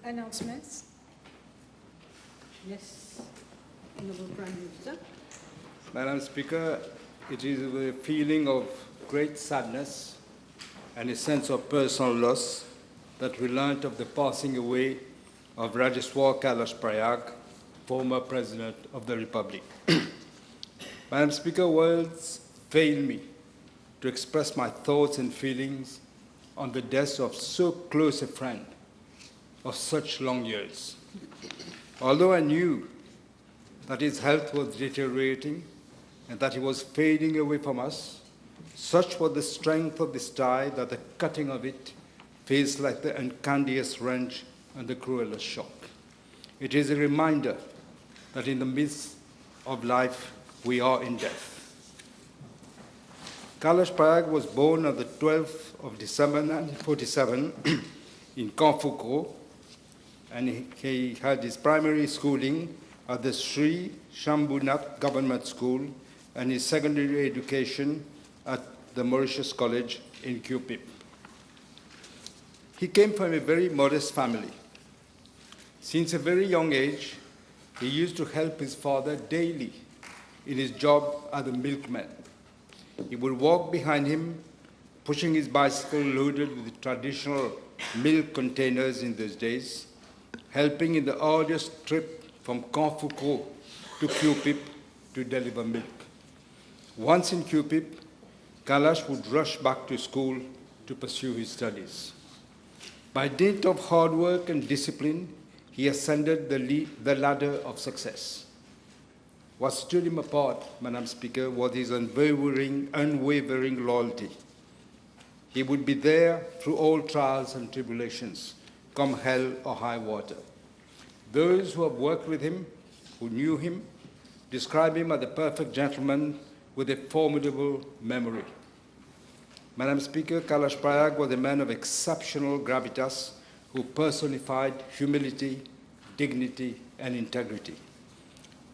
Announcements. Yes, Honorable Prime Minister. Madam Speaker, it is with a feeling of great sadness and a sense of personal loss that we learned of the passing away of Rajes Kalash, former President of the Republic. Madam Speaker, words fail me to express my thoughts and feelings on the death of so close a friend of such long years. Although I knew that his health was deteriorating and that he was fading away from us, such was the strength of this tie that the cutting of it feels like the uncandiest wrench and the cruelest shock. It is a reminder that in the midst of life, we are in death. Kalash was born on the 12th of December 1947 in Kanfuko, and he had his primary schooling at the Sri Shambhunath Government School and his secondary education at the Mauritius College in QPIP. He came from a very modest family. Since a very young age, he used to help his father daily in his job as a milkman. He would walk behind him, pushing his bicycle loaded with the traditional milk containers in those days, helping in the arduous trip from Kanfuko to QPIP to deliver milk. Once in QPIP, Kalash would rush back to school to pursue his studies. By dint of hard work and discipline, he ascended the ladder of success. What stood him apart, Madam Speaker, was his unwavering loyalty. He would be there through all trials and tribulations, come hell or high water. Those who have worked with him, who knew him, describe him as the perfect gentleman with a formidable memory. Madam Speaker, Kalash was a man of exceptional gravitas who personified humility, dignity, and integrity.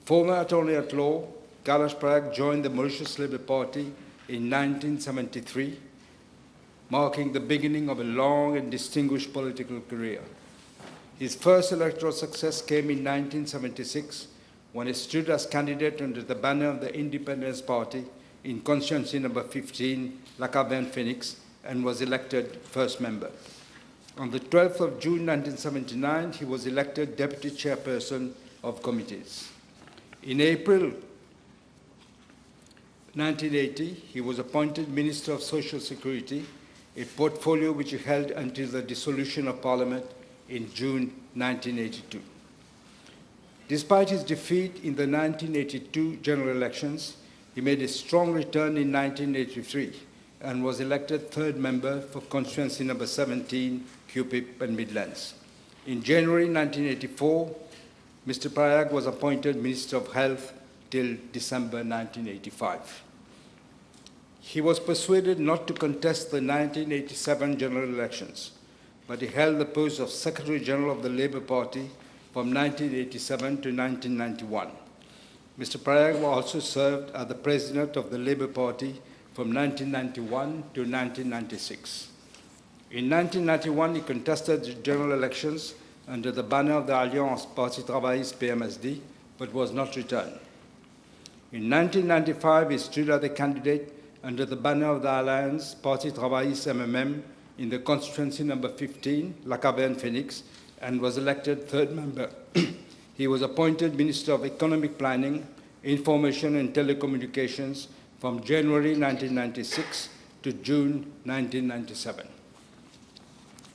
Former Attorney at Law, Kalash joined the Mauritius Labour Party in 1973, marking the beginning of a long and distinguished political career. His first electoral success came in 1976 when he stood as candidate under the banner of the Independence Party in constituency number 15, La Caverne Phoenix, and was elected first member. On the 12th of June 1979, he was elected deputy chairperson of committees. In April 1980, he was appointed Minister of Social Security, a portfolio which he held until the dissolution of Parliament in June 1982. Despite his defeat in the 1982 general elections, he made a strong return in 1983 and was elected third member for constituency number 17, QPIP and Midlands. In January 1984, Mr. Prayag was appointed Minister of Health till December 1985. He was persuaded not to contest the 1987 general elections, but he held the post of Secretary General of the Labour Party from 1987 to 1991. Mr. Prayag also served as the President of the Labour Party from 1991 to 1996. In 1991, he contested the general elections under the banner of the Alliance Parti Travailliste PMSD, but was not returned. In 1995, he stood as a candidate under the banner of the Alliance Parti Travailliste MMM in the constituency number 15, La Caverne Phoenix, and was elected third member. He was appointed Minister of Economic Planning, Information and Telecommunications from January 1996 to June 1997.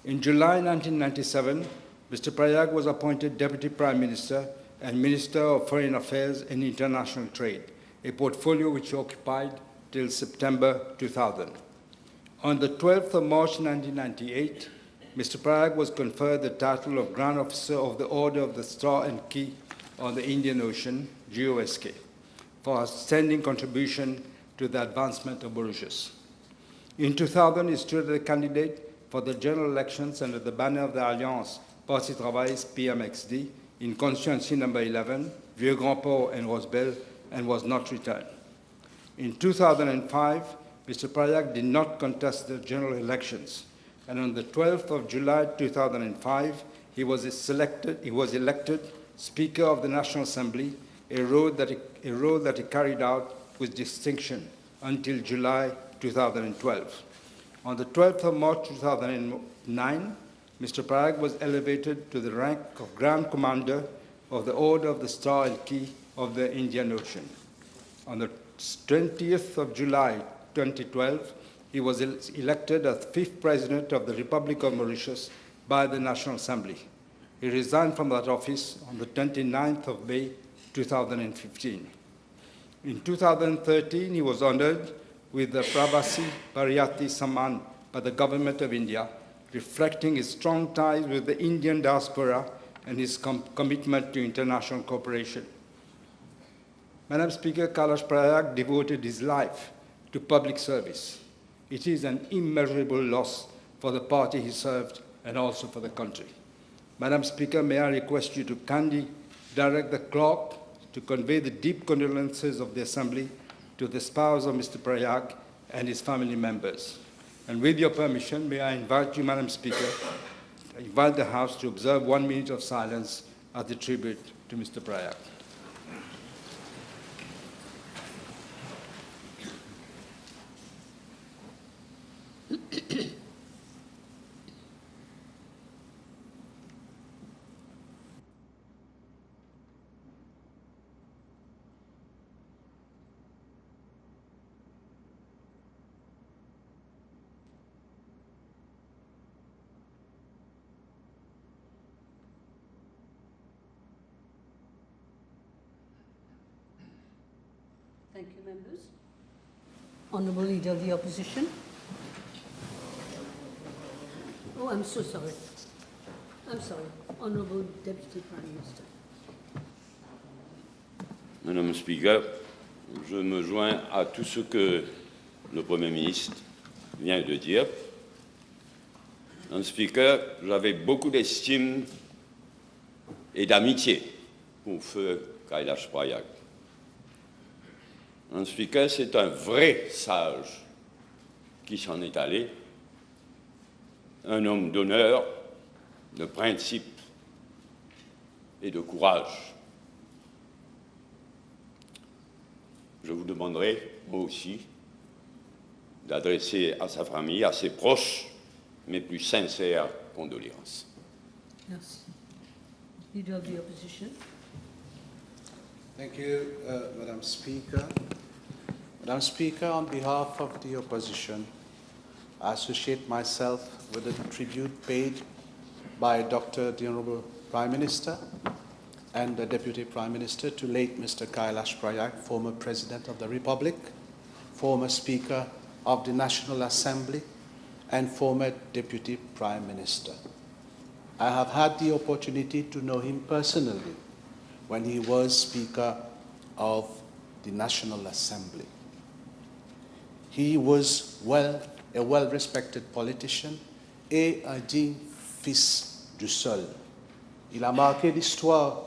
In July 1997, Mr. Prayag was appointed Deputy Prime Minister and Minister of Foreign Affairs and International Trade, a portfolio which he occupied till September 2000. On the 12th of March 1998, Mr. Prayag was conferred the title of Grand Officer of the Order of the Star and Key on the Indian Ocean, GOSK, for outstanding contribution to the advancement of Mauritius. In 2000, he stood as a candidate for the general elections under the banner of the Alliance Parti Travailliste PMXD in constituency number 11, Vieux-Grand-Port and Rosebel, and was not returned. In 2005, Mr. Prayag did not contest the general elections, and on the 12th of July 2005, he was elected Speaker of the National Assembly, a role that he carried out with distinction until July 2012. On the 12th of March 2009, Mr. Prayag was elevated to the rank of Grand Commander of the Order of the Star and Key of the Indian Ocean. On the 20th of July 2012, he was elected as 5th President of the Republic of Mauritius by the National Assembly. He resigned from that office on the 29th of May 2015. In 2013, he was honored with the Pravasi Pariyati Samman by the Government of India, reflecting his strong ties with the Indian diaspora and his commitment to international cooperation. Madam Speaker, Kalash Prayag devoted his life to public service. It is an immeasurable loss for the party he served and also for the country. Madam Speaker, may I request you to kindly direct the clerk to convey the deep condolences of the Assembly to the spouse of Mr. Prayag and his family members. And with your permission, may I invite you, Madam Speaker, invite the House to observe 1 minute of silence as a tribute to Mr. Prayag. Thank you, members. Honourable Leader of the Opposition. Oh, I'm so sorry. I'm sorry. Honourable Deputy Prime Minister. Madame le Speaker, je me joins à tout ce que le Premier ministre vient de dire. Madame le Speaker, j'avais beaucoup d'estime et d'amitié pour feu Kalash Prayag. Madame le Speaker, c'est un vrai sage qui s'en est allé, un homme d'honneur, de principe et de courage. Je vous demanderai, moi aussi, d'adresser à sa famille, à ses proches, mes plus sincères condoléances. Merci. Leader of the Opposition. Thank you, Madam Speaker. Madam Speaker, on behalf of the opposition, I associate myself with the tribute paid by Dr. the Honourable Prime Minister and the Deputy Prime Minister to late Mr. Kalash Prayag, former President of the Republic, former Speaker of the National Assembly, and former Deputy Prime Minister. I have had the opportunity to know him personally when he was Speaker of the National Assembly. He was a well-respected politician et un digne fils du sol. Il a marqué l'histoire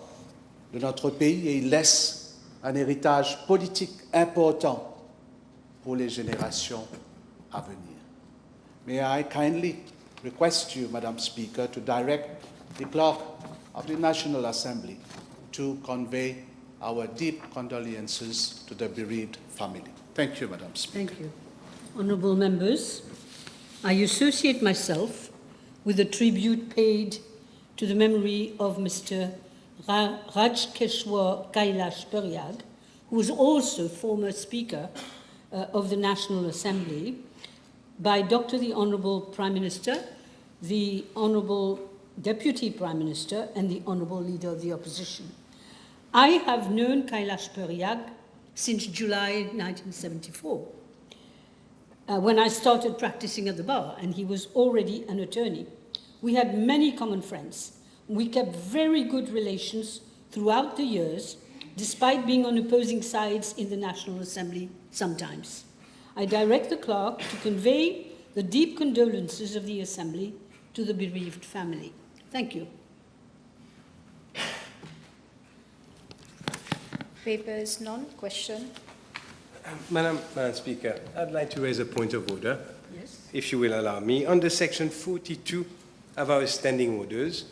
de notre pays et il laisse un héritage politique important pour les générations à venir. May I kindly request you, Madam Speaker, to direct the clerk of the National Assembly to convey our deep condolences to the bereaved family. Thank you, Madam Speaker. Thank you. Honourable members, I associate myself with the tribute paid to the memory of Mr. Rajes Kailash Prayag, who was also former Speaker of the National Assembly, by Dr. the Honourable Prime Minister, the Honourable Deputy Prime Minister, and the Honourable Leader of the Opposition. I have known Kailash Prayag since July 1974, when I started practicing at the bar, and he was already an attorney. We had many common friends. We kept very good relations throughout the years, despite being on opposing sides in the National Assembly sometimes. I direct the clerk to convey the deep condolences of the Assembly to the bereaved family. Thank you. Papers, none. Question. Madam Speaker, I'd like to raise a point of order, Yes. if you will allow me. Under Section 42 of our standing orders,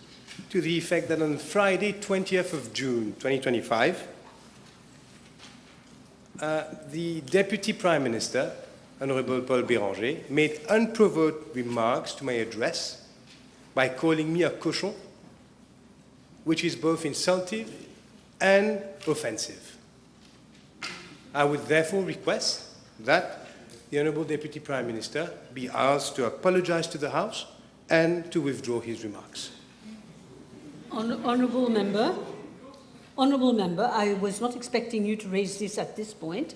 to the effect that on Friday, 20th of June, 2025, the Deputy Prime Minister, Honorable Paul Béranger, made unprovoked remarks to my address by calling me a cochon, which is both insultive and offensive. I would therefore request that the Honorable Deputy Prime Minister be asked to apologize to the House and to withdraw his remarks. Honourable member, I was not expecting you to raise this at this point,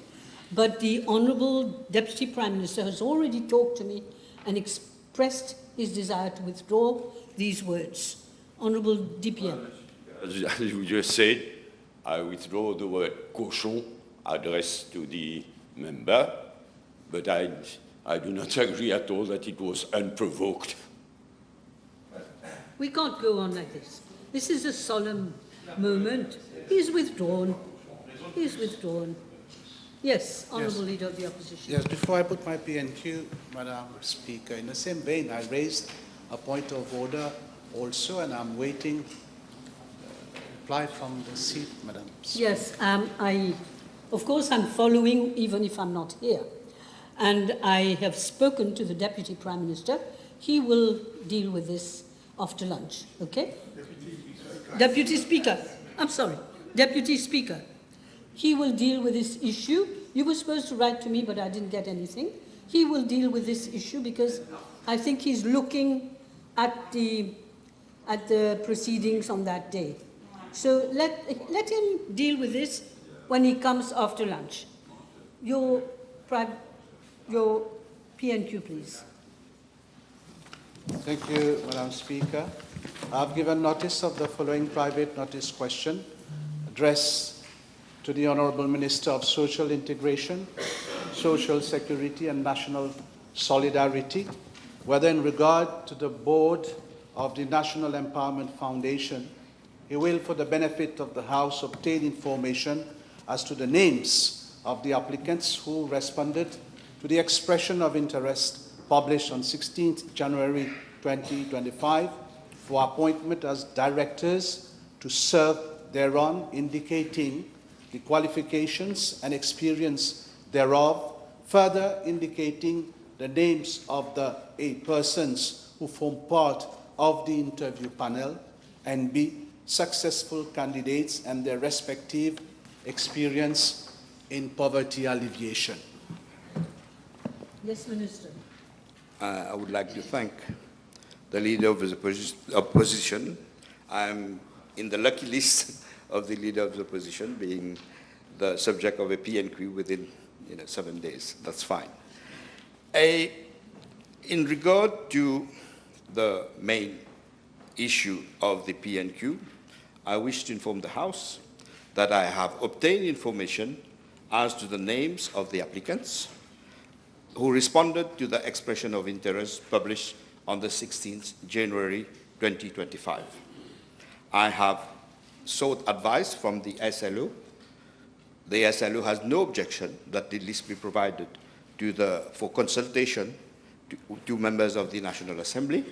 but the Honourable Deputy Prime Minister has already talked to me and expressed his desire to withdraw these words. Honourable DPM. As you just said, I withdraw the word cochon addressed to the member, but I do not agree at all that it was unprovoked. We can't go on like this. This is a solemn moment. He's withdrawn. He's withdrawn. Yes, Honourable Leader of the Opposition. Yes, before I put my PNQ, Madam Speaker, in the same vein, I raised a point of order also, and I'm waiting reply from the seat, Madam Speaker. Yes, of course, I'm following even if I'm not here. And I have spoken to the Deputy Prime Minister. He will deal with this after lunch, okay? Deputy Speaker. I'm sorry. Deputy Speaker. He will deal with this issue. You were supposed to write to me, but I didn't get anything. He will deal with this issue because I think he's looking at the proceedings on that day. So let him deal with this when he comes after lunch. Your PNQ, please. Thank you, Madam Speaker. I have given notice of the following private notice question addressed to the Honourable Minister of Social Integration, Social Security and National Solidarity, whether in regard to the board of the National Empowerment Foundation, he will, for the benefit of the House, obtain information as to the names of the applicants who responded to the expression of interest published on 16th January 2025 for appointment as directors to serve thereon, indicating the qualifications and experience thereof, further indicating the names of the 8 persons who form part of the interview panel, and B, successful candidates and their respective experience in poverty alleviation. Yes, Minister. I would like to thank the Leader of the Opposition. I'm in the lucky list of the Leader of the Opposition, being the subject of a PNQ within 7 days. That's fine. In regard to the main issue of the PNQ, I wish to inform the House that I have obtained information as to the names of the applicants who responded to the expression of interest published on the 16th January 2025. I have sought advice from the SLO. The SLO has no objection that the list be provided for consultation to members of the National Assembly,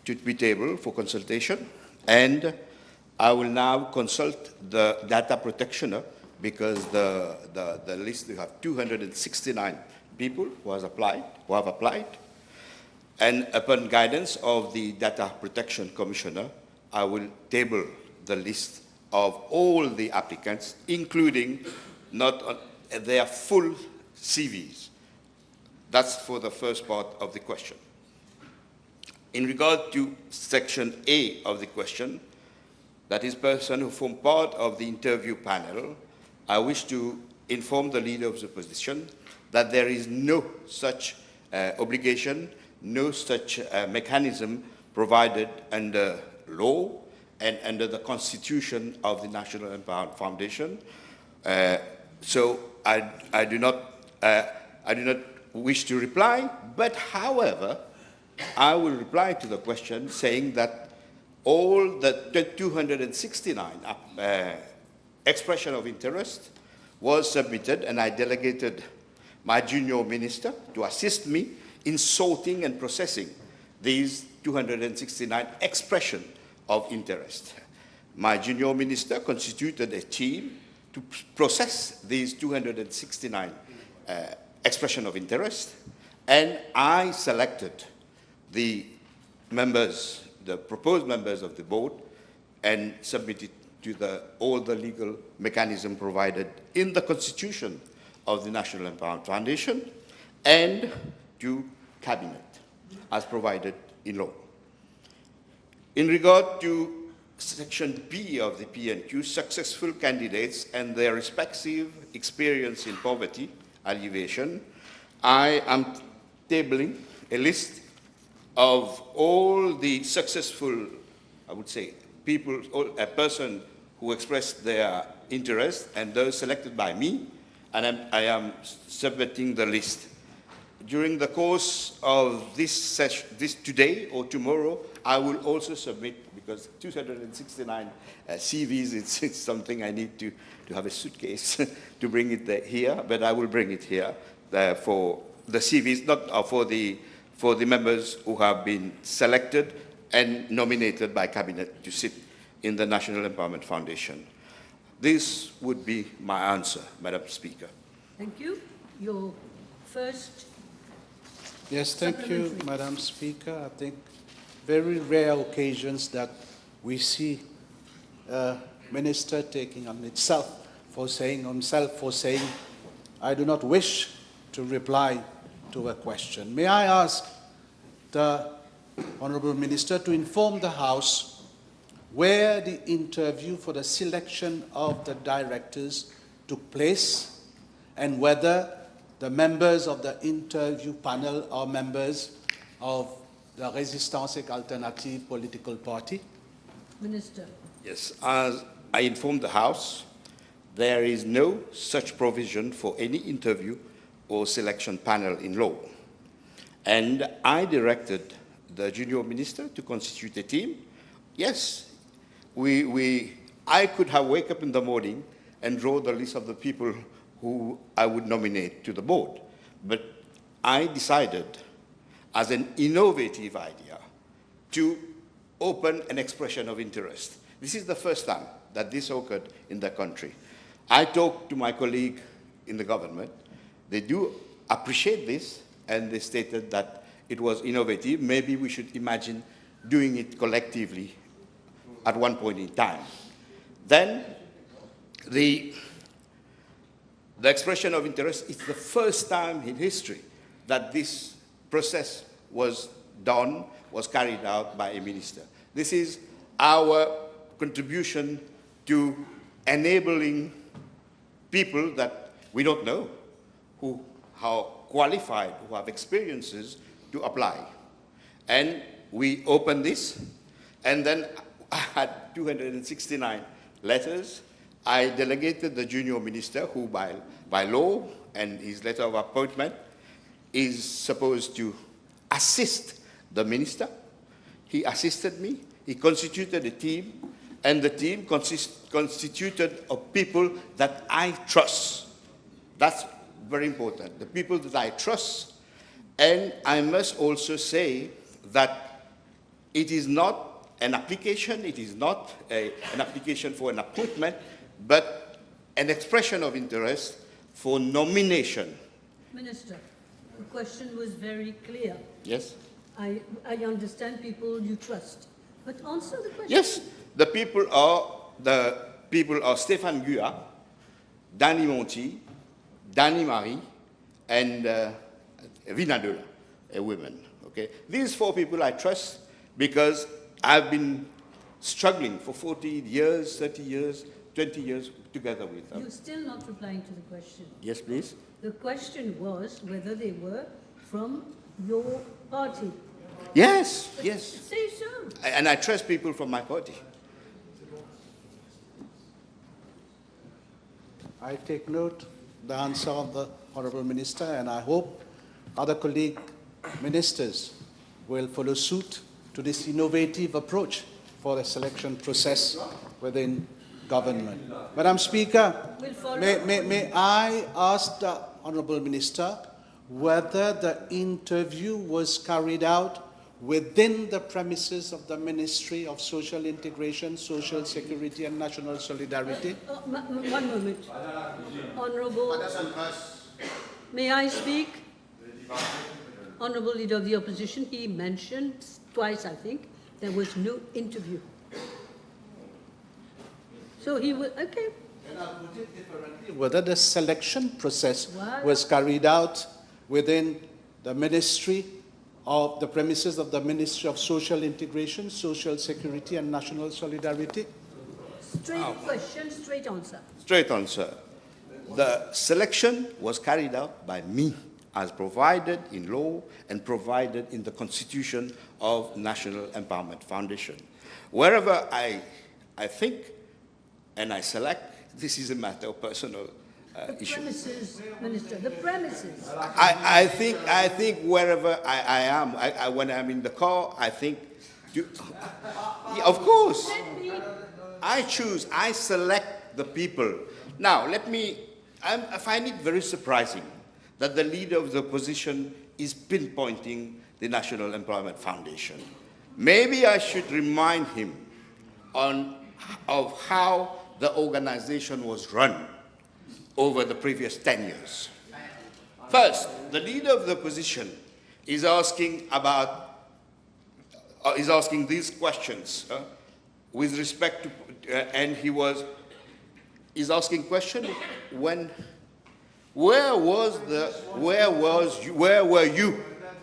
to be tabled for consultation, and I will now consult the data protectioner because the list, we have 269 people who have applied, and upon guidance of the Data Protection Commissioner, I will table the list of all the applicants, including their full CVs. That's for the first part of the question. In regard to section A of the question, that is person who form part of the interview panel, I wish to inform the Leader of the Opposition that there is no such obligation, no such mechanism provided under law and under the Constitution of the National Empowerment Foundation. So I do not wish to reply, but however, I will reply to the question saying that all the 269 expression of interest was submitted, and I delegated my junior minister to assist me in sorting and processing these 269 expression of interest. My junior minister constituted a team to process these 269 expressions of interest, and I selected the members, the proposed members of the board, and submitted to all the legal mechanism provided in the Constitution of the National Empowerment Foundation and to Cabinet, as provided in law. In regard to Section B of the PNQ, successful candidates and their respective experience in poverty alleviation, I am tabling a list of all the successful, I would say, people, a person who expressed their interest and those selected by me, and I am submitting the list. During the course of this session, today or tomorrow, I will also submit, because 269 CVs, it's something I need to have a suitcase to bring it here, but I will bring it here for the CVs, not for the members who have been selected and nominated by Cabinet to sit in the National Empowerment Foundation. This would be my answer, Madam Speaker. Thank you. Your first. Yes, thank you, Madam Speaker. I think very rare occasions that we see a minister taking on himself for saying, I do not wish to reply to a question. May I ask the Honourable Minister to inform the House where the interview for the selection of the directors took place and whether the members of the interview panel are members of the Résistance et Alternative political party? Minister. Yes, as I informed the House, there is no such provision for any interview or selection panel in law. And I directed the junior minister to constitute a team. Yes, I could have wake up in the morning and draw the list of the people who I would nominate to the board. But I decided, as an innovative idea, to open an expression of interest. This is the first time that this occurred in the country. I talked to my colleague in the government. They do appreciate this, and they stated that it was innovative. Maybe we should imagine doing it collectively at one point in time. Then the expression of interest is the first time in history that this process was done, was carried out by a minister. This is our contribution to enabling people that we don't know, who are qualified, who have experiences, to apply. And we opened this, and then I had 269 letters. I delegated the junior minister, who by law and his letter of appointment is supposed to assist the minister. He assisted me. He constituted a team, and the team constituted of people that I trust. That's very important, the people that I trust. And I must also say that it is not an application, it is not an application for an appointment, but an expression of interest for nomination. Minister, the question was very clear. Yes? I understand people you trust, but answer the question. Yes, the people are Stéphane Gua, Danny Monti, Danny Marie, and Vinadula, a woman. Okay? These four people I trust because I've been struggling for 40 years, 30 years, 20 years together with them. You're still not replying to the question. Yes, please. The question was whether they were from your party. Yes, But yes. say so. And I trust people from my party. I take note the answer of the Honourable Minister, and I hope other colleague ministers will follow suit to this innovative approach for the selection process within government. Madam Speaker, may I ask the Honourable Minister whether the interview was carried out within the premises of the Ministry of Social Integration, Social Security and National Solidarity? One moment. Honourable, may I speak? Honourable Leader of the Opposition, he mentioned twice, I think, there was no interview. So he will, okay. And I'll put it differently. Whether the selection process was carried out within the Ministry of the premises of the Ministry of Social Integration, Social Security and National Solidarity? Straight question, straight answer. Straight answer. The selection was carried out by me, as provided in law and provided in the Constitution of National Empowerment Foundation. Wherever I think and I select, this is a matter of personal issue. The premises, Minister, the premises. I think wherever I am, when I'm in the car, I think, yeah, of course, I choose, I select the people. Now, I find it very surprising that the leader of the opposition is pinpointing the National Employment Foundation. Maybe I should remind him of how the organization was run over the previous 10 years. First, the leader of the opposition is asking these questions with respect to, and he's asking question where were you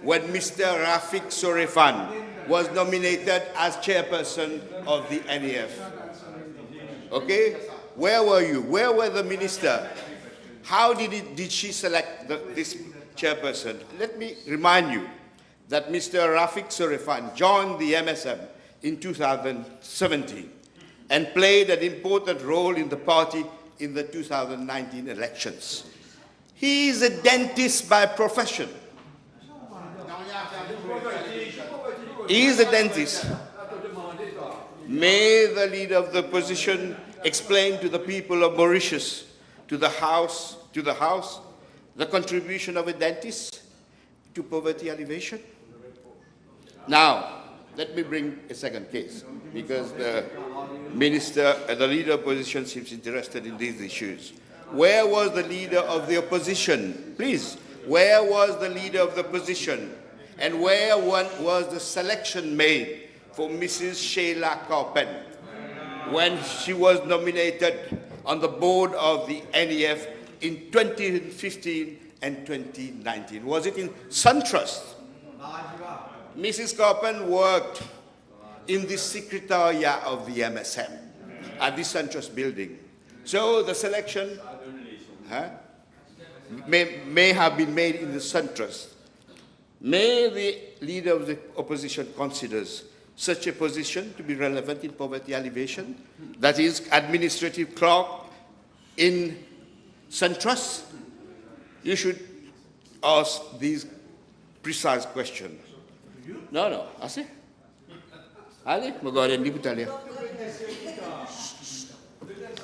when Mr. Rafiq Sorefan was nominated as chairperson of the NEF? Okay? Where were you? Where were the minister? How did she select this chairperson? Let me remind you that Mr. Rafiq Sorefan joined the MSM in 2017 and played an important role in the party in the 2019 elections. He is a dentist by profession. He is a dentist. May the leader of the opposition explain to the people of Mauritius, to the House, the contribution of a dentist to poverty alleviation. Now, let me bring a second case, because the leader of opposition seems interested in these issues. Where was the leader of the opposition? Please, where was the leader of the opposition? And where was the selection made for Mrs. Sheila Carpen when she was nominated on the board of the NEF in 2015 and 2019? Was it in SunTrust? Mrs. Carpen worked in the secretariat of the MSM at the SunTrust building. So the selection may have been made in the SunTrust. May the leader of the opposition considers such a position to be relevant in poverty alleviation, that is, administrative clerk in SunTrust? You should ask these precise questions. No, así. Ali,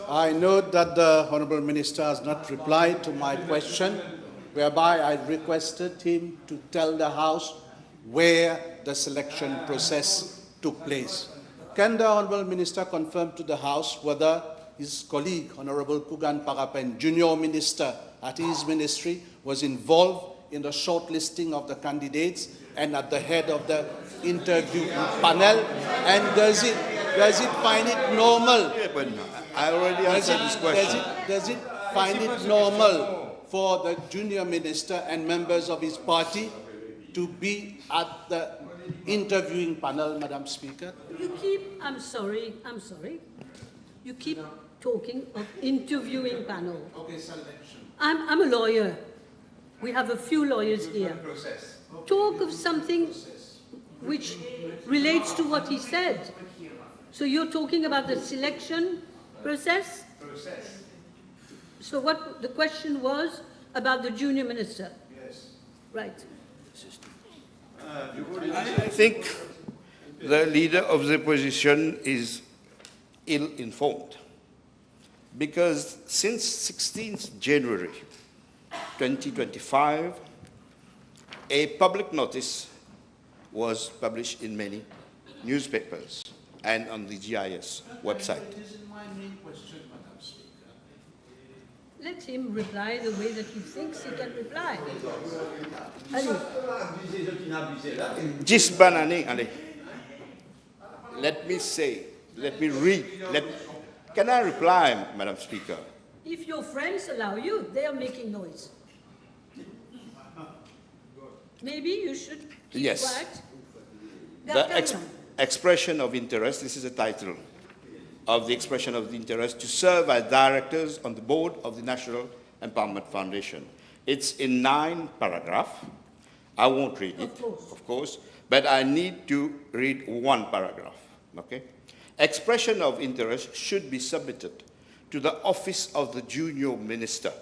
I note that the Honourable Minister has not replied to my question, whereby I requested him to tell the House where the selection process took place. Can the Honourable Minister confirm to the House whether his colleague, Honourable Kugan Parapen, Junior Minister at his ministry, was involved in the shortlisting of the candidates and at the head of the interview panel? And does it find it normal? I already answered this question. Does it find it normal for the junior minister and members of his party to be at the interviewing panel, Madam Speaker? I'm sorry. You keep talking of interviewing panel. Okay, selection. I'm a lawyer. We have a few lawyers here. Talk of something which relates to what he said. So you're talking about the selection process? So what the question was about the junior minister? Yes. Right. I think the leader of the opposition is ill-informed, because since 16th January 2025, a public notice was published in many newspapers and on the GIS website. It isn't my main question, Madam Speaker. Let him reply the way that he thinks he can reply. Allez. Just banane, allez. Let me say, let me read. Can I reply, Madam Speaker? If your friends allow you, they are making noise. Maybe you should keep Yes. quiet. The expression of interest, this is the title of the expression of the interest, to serve as directors on the board of the National Empowerment Foundation. It's in 9 paragraphs. I won't read it, of course, but I need to read 1 paragraph, okay? Expression of interest should be submitted to the Office of the Junior Minister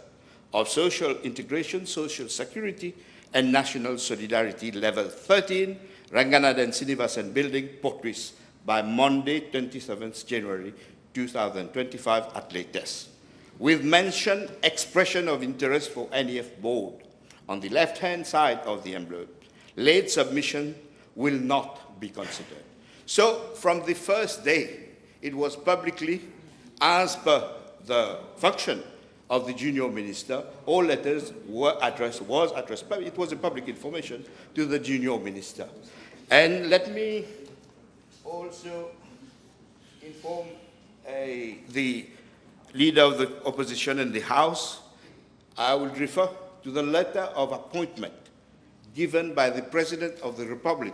of Social Integration, Social Security, and National Solidarity, Level 13, Ranganaden Sinivasan Building, Port Louis, by Monday, 27th January 2025 at latest. With mentioned expression of interest for NEF board on the left-hand side of the envelope, late submission will not be considered. So from the first day, it was publicly, as per the function of the junior minister, all letters was addressed, but it was a public information to the junior minister. And let me also inform the leader of the opposition in the House. I will refer to the letter of appointment given by the President of the Republic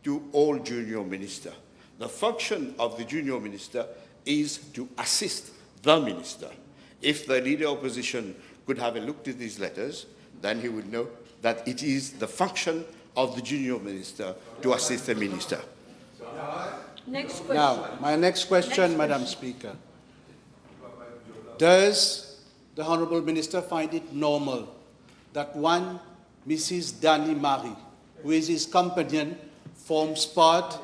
to all junior ministers. The function of the junior minister is to assist the minister. If the leader of opposition could have a look at these letters, then he would know that it is the function of the junior minister to assist the minister. Next question. Now, my next question, Madam Speaker. Does the Honourable Minister find it normal that one Mrs. Danny Marie, who is his companion, forms part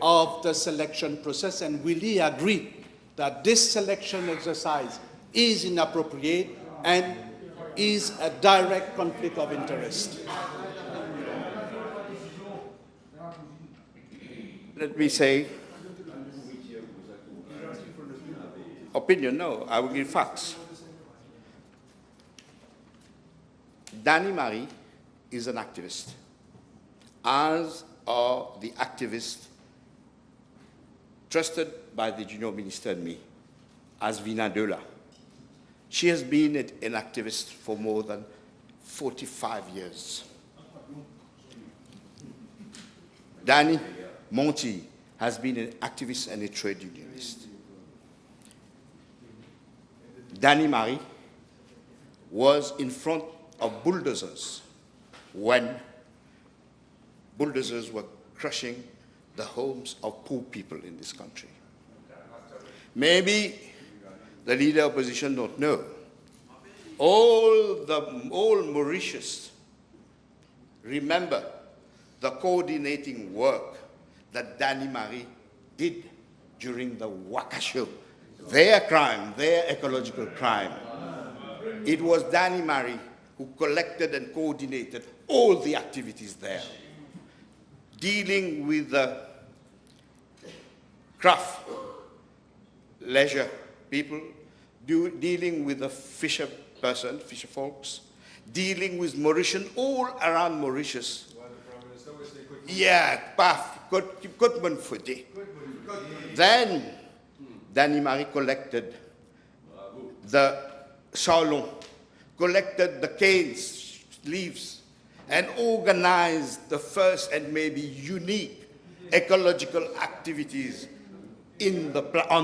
of the selection process, and will he agree that this selection exercise is inappropriate and is a direct conflict of interest? Let me say, opinion, no, I will give facts. Danny Marie is an activist, as are the activists trusted by the junior minister and me, as Vina Dola. She has been an activist for more than 45 years. Danny Monty has been an activist and a trade unionist. Danny Marie was in front of bulldozers when bulldozers were crushing the homes of poor people in this country. Maybe the leader of opposition don't know. All Mauritius remember the coordinating work that Danny Marie did during the Waka Show. Their crime, their ecological crime. It was Danny Marie who collected and coordinated all the activities there, dealing with the craft, leisure people, dealing with the fisher folks, dealing with Mauritian, all around Mauritius. Yeah, paf, Kutman Footy. Then Danny Marie collected the chalon, collected the canes, leaves, and organized the first and maybe unique ecological activities on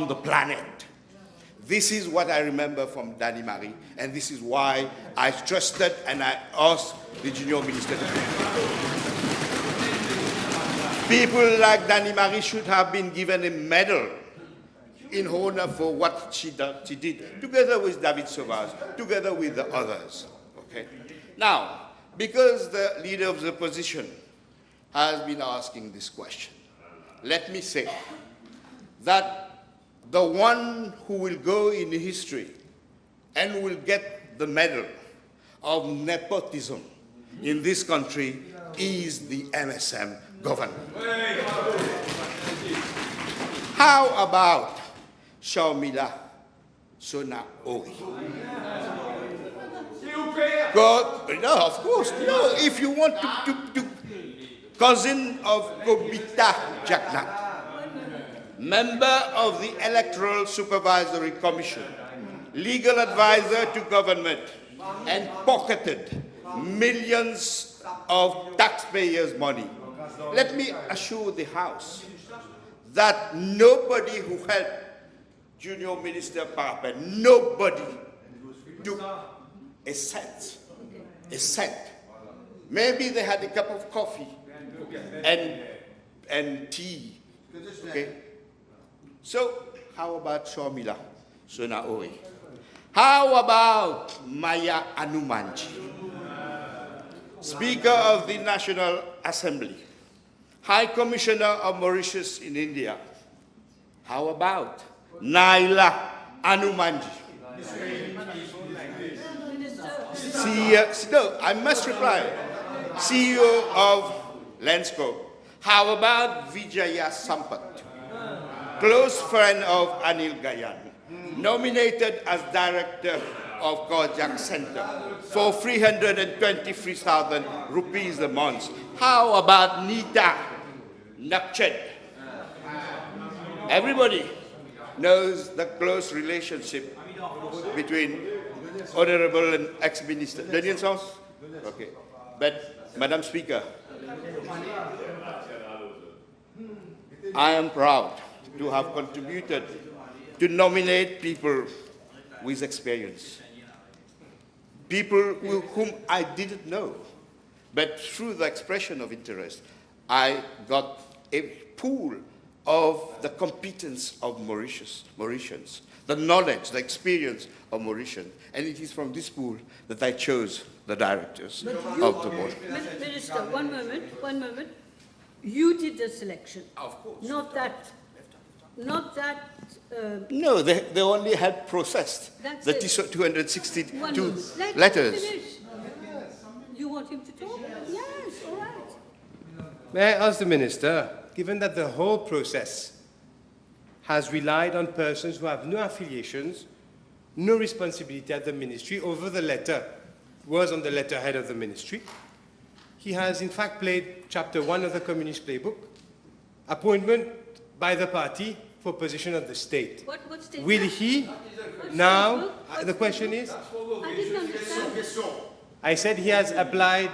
the planet. This is what I remember from Danny Marie, and this is why I trusted and I asked the junior minister to do it. People like Danny Marie should have been given a medal in honor for what she did, together with David Sauvage, together with the others. Okay? Now, because the leader of the opposition has been asking this question, let me say that the one who will go in history and will get the medal of nepotism in this country is the MSM, government. How about Shaumila Sona Ori? God, no, of course. No, if you want to cousin of Kobita Jagnat, member of the Electoral Supervisory Commission, legal advisor to government, and pocketed millions of taxpayers' money. Let me assure the House that nobody who helped Junior Minister Parapen, nobody took a cent. A cent. Maybe they had a cup of coffee and tea. Okay? So, how about Shaumila Sona Ori? How about Maya Anumanji, Speaker of the National Assembly, High Commissioner of Mauritius in India? How about Naila Anumanji? No, I must reply. CEO of Lensco. How about Vijaya Sampat, close friend of Anil Gayan, nominated as director of Kojak Center for 323,000 rupees a month? How about Nita Nakched? Everybody knows the close relationship between Honorable and ex-minister. Daniel Sauce? Okay. But, Madam Speaker, I am proud to have contributed to nominate people with experience. People whom I didn't know. But through the expression of interest, I got a pool of the competence of Mauritians, the knowledge, the experience of Mauritians. And it is from this pool that I chose the directors of the board. Minister, one moment. You did the selection. Of course. Not that. No, they only had processed the 262 letters. Finish. You want him to talk? Yes, all right. May I ask the Minister, given that the whole process has relied on persons who have no affiliations, no responsibility at the ministry over the letter, was on the letterhead of the ministry, he has in fact played Chapter 1 of the Communist Playbook, appointment by the party for position of the state. What state? Will he now, the question is, I didn't understand. I said he has applied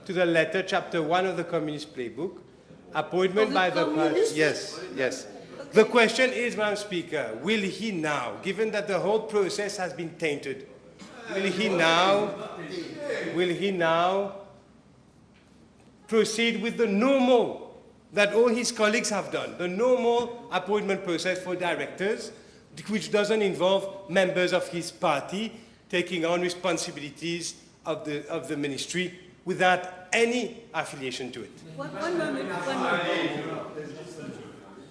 to the letter, Chapter 1 of the Communist Playbook, appointment by the party. Yes, yes. Okay. The question is, Madam Speaker, will he now, given that the whole process has been tainted, will he now proceed with the normal that all his colleagues have done, the normal appointment process for directors, which doesn't involve members of his party taking on responsibilities of the ministry without any affiliation to it? One moment.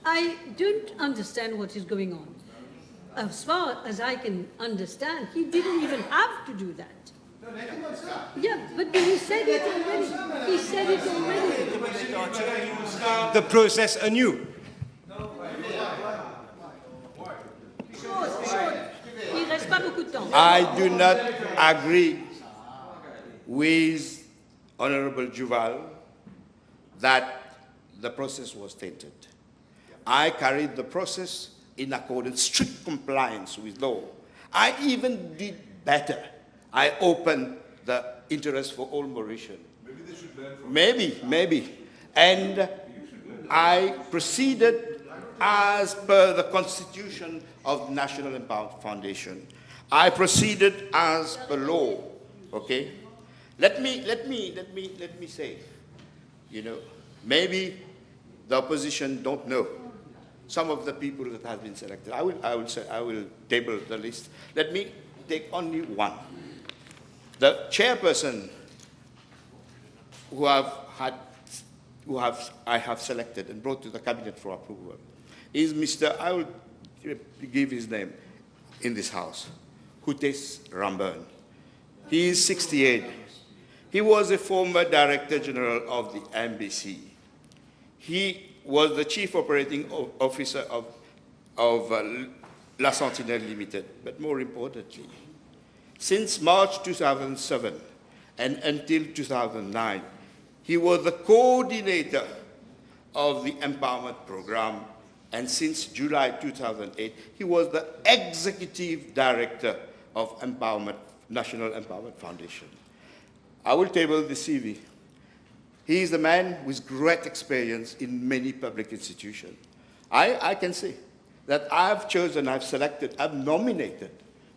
I don't understand what is going on. As far as I can understand, he didn't even have to do that. Yeah, but he said it already. He said it already. The process anew. Il reste pas beaucoup de temps. I do not agree with Honorable Juval that the process was tainted. I carried the process in accordance, strict compliance with law. I even did better. I opened the interest for all Mauritians. Maybe they should learn from Maybe. And I proceeded as per the Constitution of the National Empowerment Foundation. I proceeded as per law. Okay? Let me say, maybe the opposition don't know some of the people that have been selected. I will table the list. Let me take only one. The chairperson I have selected and brought to the cabinet for approval is Mr. I will give his name in this house, Hutes Ramburn. He is 68. He was a former Director General of the NBC. He was the chief operating officer of La Sentinelle Limited, but more importantly, since March 2007 and until 2009, he was the coordinator of the empowerment program, and since July 2008, he was the executive director of National Empowerment Foundation. I will table the CV. He is a man with great experience in many public institutions. I can say that I've nominated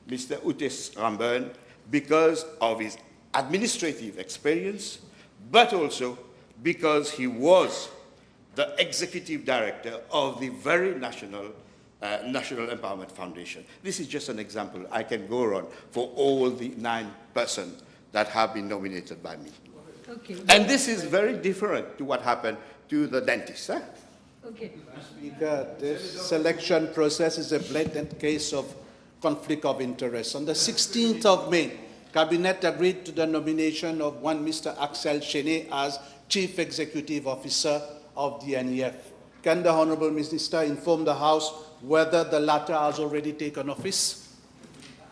Mr. Utes Ramburn because of his administrative experience, but also because he was the executive director of the very National Empowerment Foundation. This is just an example. I can go on for all the 9 persons that have been nominated by me. Okay. And this is very different to what happened to the dentist. Huh? Okay. Speaker, this selection process is a blatant case of conflict of interest. On the 16th of May, Cabinet agreed to the nomination of one Mr. Axel Chenet as Chief Executive Officer of the NEF. Can the Honourable Minister inform the House whether the latter has already taken office?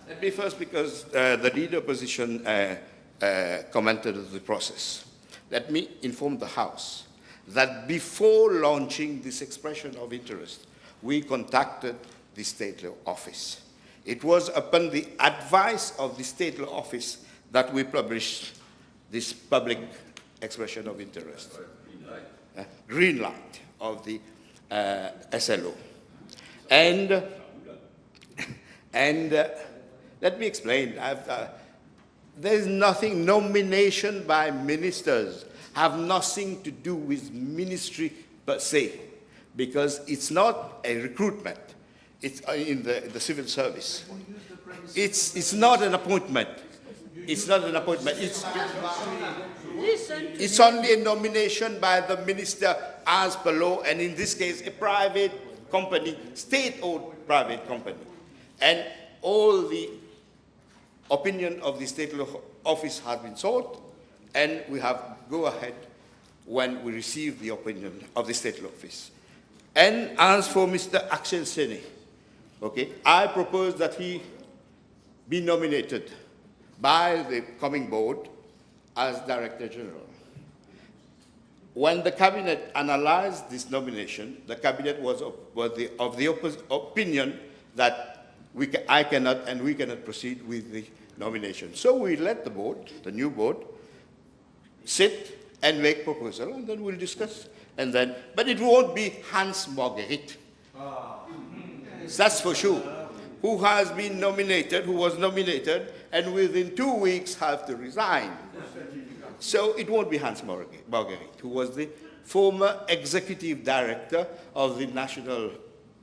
Let me first, because the leader opposition commented on the process. Let me inform the House that before launching this expression of interest, we contacted the State Law Office. It was upon the advice of the State Law Office that we published this public expression of interest. Green light of the SLO. And let me explain. There's nothing, nomination by ministers have nothing to do with ministry per se, because it's not a recruitment. It's in the civil service. It's not an appointment. It's not an appointment. It's only a nomination by the minister as per law, and in this case, a private company, state-owned private company. And all the opinion of the State Law Office has been sought, and we have go ahead when we receive the opinion of the State Law Office. And as for Mr. Axel Chenet, okay, I propose that he be nominated by the coming board as Director General. When the Cabinet analyzed this nomination, the Cabinet was of the opinion that I cannot and we cannot proceed with the nomination. So we let the board, the new board, sit and make proposal, and then we'll discuss. And then, but it won't be Hans Marguerite. That's for sure. Who has been nominated, who was nominated, and within 2 weeks have to resign. So it won't be Hans Marguerite, who was the former executive director of the National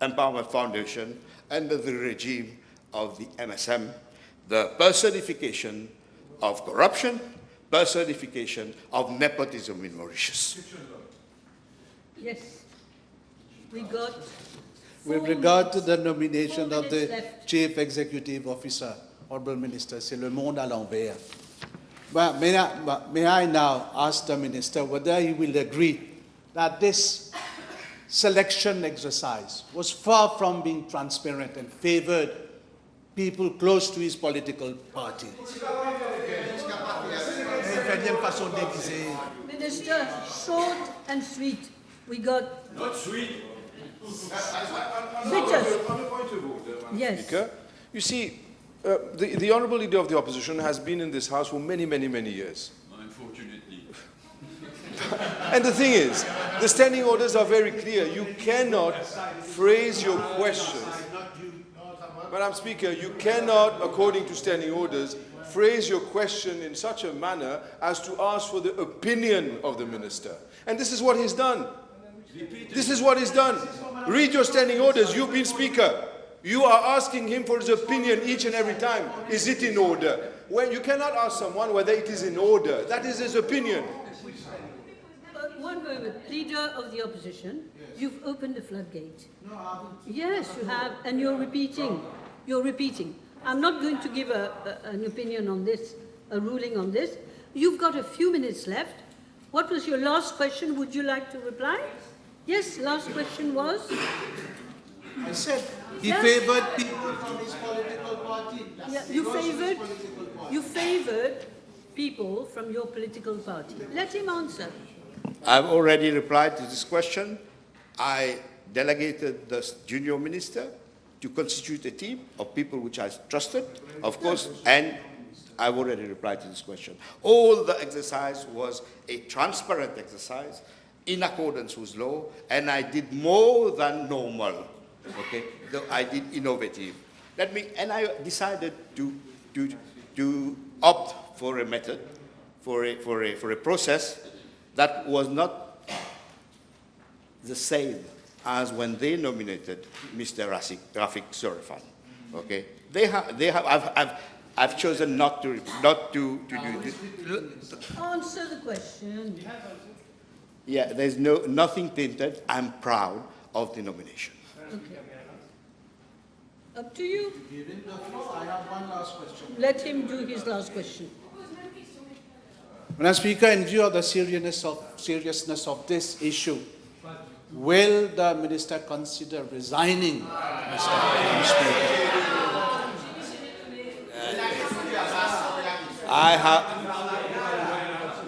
Empowerment Foundation under the regime of the MSM, the personification of corruption, personification of nepotism in Mauritius. Yes. We got... With regard to the nomination of the Chief Executive Officer, Honourable Minister, c'est le monde à l'envers. But may I now ask the Minister whether he will agree that this selection exercise was far from being transparent and favoured people close to his political party. Minister, short and sweet. We got... Not sweet. On a point of order, Madam Yes. Speaker, you see, the Honourable Leader of the Opposition has been in this House for many, many, many years. Unfortunately. And the thing is, the standing orders are very clear. You cannot phrase your questions. Madam Speaker, you cannot, according to standing orders, phrase your question in such a manner as to ask for the opinion of the Minister. And this is what he's done. This is what he's done. Read your standing orders. You've been Speaker. You are asking him for his opinion each and every time. Is it in order? When you cannot ask someone whether it is in order. That is his opinion. One moment. Leader of the Opposition, you've opened the floodgate. Yes, you have, and you're repeating. You're repeating. I'm not going to give an opinion on this, a ruling on this. You've got a few minutes left. What was your last question? Would you like to reply? Yes, last question was? I said he Yeah. favored people from his political party. Yeah, you favored people from your political party. Let him answer. I've already replied to this question. I delegated the junior minister to constitute a team of people which I trusted, of course, and I've already replied to this question. All the exercise was a transparent exercise in accordance with law, and I did more than normal, okay? Though I did innovative. And I decided to opt for a method, for a process that was not the same as when they nominated Mr. Rafik Surafan. Okay, I've chosen not to do this. Answer the question. Yeah, there's nothing tainted. I'm proud of the nomination. Okay. Up to you. Given the floor, I have one last question. Let him do his last question. Madam Speaker, in view of the seriousness of this issue, will the minister consider resigning, Mr. Speaker?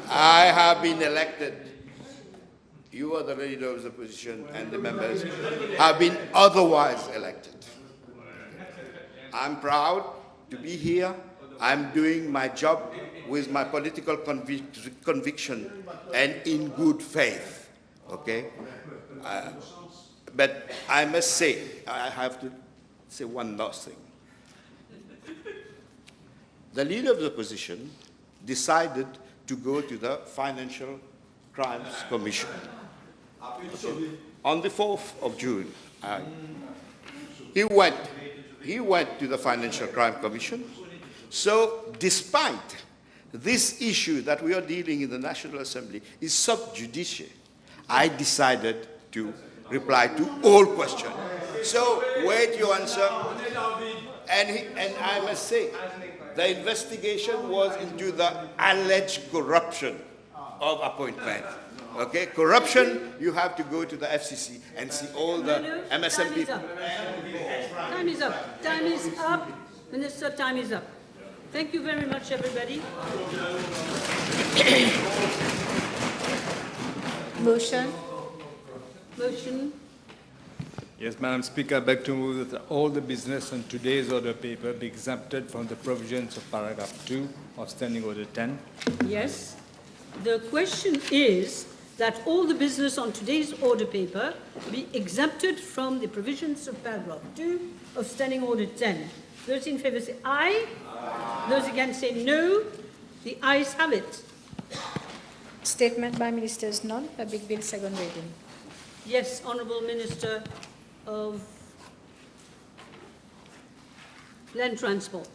I have been elected. You are the leader of the opposition, and the members have been otherwise elected. I'm proud to be here. I'm doing my job with my political conviction and in good faith, okay? But I must say, I have to say one last thing. The leader of the opposition decided to go to the Financial Crimes Commission. Okay. On the 4th of June, he went to the Financial Crime Commission. So despite this issue that we are dealing in the National Assembly is sub judice, I decided to reply to all questions. So wait your answer. And I must say, the investigation was into the alleged corruption of appointment. Okay, corruption, you have to go to the FCC and see all the MSM people. Time is up. Time is up. Minister, time is up. Thank you very much, everybody. Motion. Motion. Yes, Madam Speaker, I beg to move that all the business on today's order paper be exempted from the provisions of paragraph 2 of Standing Order 10. Yes. The question is that all the business on today's order paper be exempted from the provisions of paragraph 2 of Standing Order 10. Those in favour say aye. Those against say no. The ayes have it. Statement by Ministers none. Public Bill second reading. Yes, Honourable Minister of Land Transport.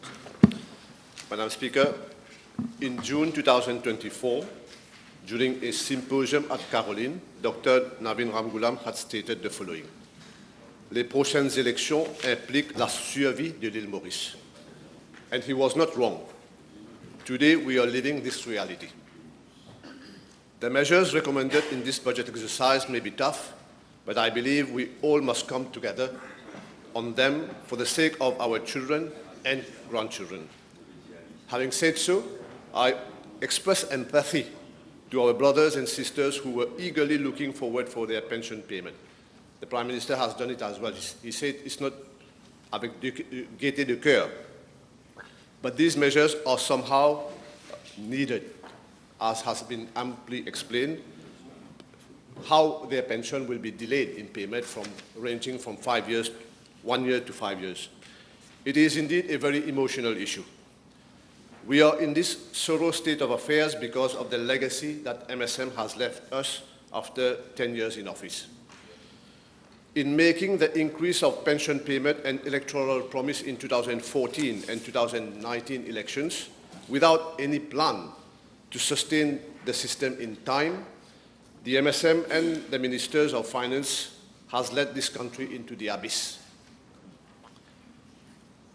Madam Speaker, in June 2024, during a symposium at Caroline, Dr. Navin Ramgoolam had stated the following. Les prochaines élections impliquent la survie de l'île Maurice. And he was not wrong. Today, we are living this reality. The measures recommended in this budget exercise may be tough, but I believe we all must come together on them for the sake of our children and grandchildren. Having said so, I express empathy to our brothers and sisters who were eagerly looking forward for their pension payment. The Prime Minister has done it as well. He said it's not avec gaieté de cœur. But these measures are somehow needed, as has been amply explained, how their pension will be delayed in payment ranging from 5 years, 1 year to 5 years. It is indeed a very emotional issue. We are in this sorrow state of affairs because of the legacy that MSM has left us after 10 years in office. In making the increase of pension payment and electoral promise in 2014 and 2019 elections without any plan to sustain the system in time, the MSM and the Ministers of Finance has led this country into the abyss.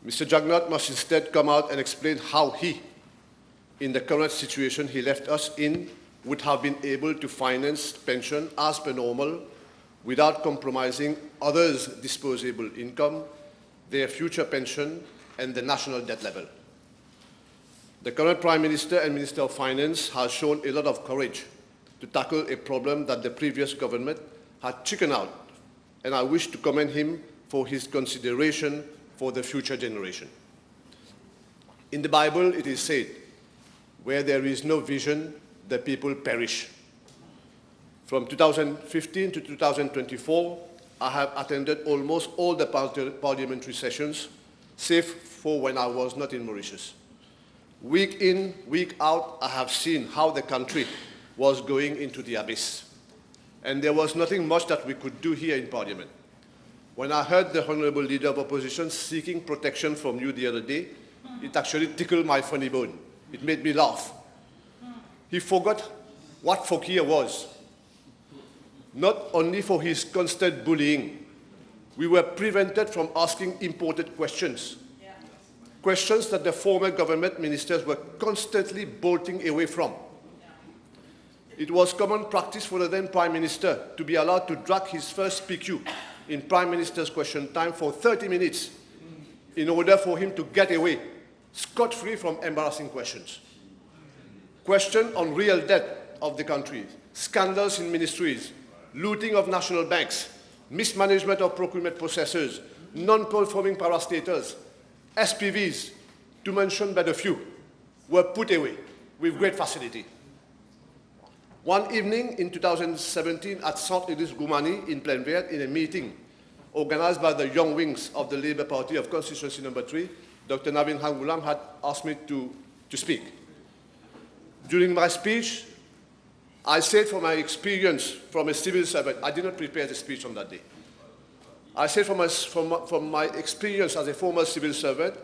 Mr. Jagannath must instead come out and explain how he, in the current situation he left us in, would have been able to finance pension as per normal without compromising others' disposable income, their future pension, and the national debt level. The current Prime Minister and Minister of Finance has shown a lot of courage to tackle a problem that the previous government had chickened out, and I wish to commend him for his consideration for the future generation. In the Bible, it is said, where there is no vision, the people perish. From 2015 to 2024, I have attended almost all the parliamentary sessions, save for when I was not in Mauritius. Week in, week out, I have seen how the country was going into the abyss. And there was nothing much that we could do here in Parliament. When I heard the Honourable Leader of Opposition seeking protection from you the other day, it actually tickled my funny bone. It made me laugh. He forgot what Fokir was. Not only for his constant bullying, we were prevented from asking important questions. Questions that the former government ministers were constantly bolting away from. It was common practice for the then Prime Minister to be allowed to drag his first PQ in Prime Minister's question time for 30 minutes in order for him to get away scot-free from embarrassing questions. Question on real debt of the country, scandals in ministries, looting of national banks, mismanagement of procurement processes, non-performing parastatals, SPVs, to mention but a few, were put away with great facility. One evening in 2017 at Saint-Élise-Goumani in Plainvert, in a meeting organized by the young wings of the Labour Party of Constituency Number 3, Dr. Navin Ramgoolam had asked me to speak. During my speech, I said from my experience from a civil servant, I did not prepare the speech on that day. I said from my experience as a former civil servant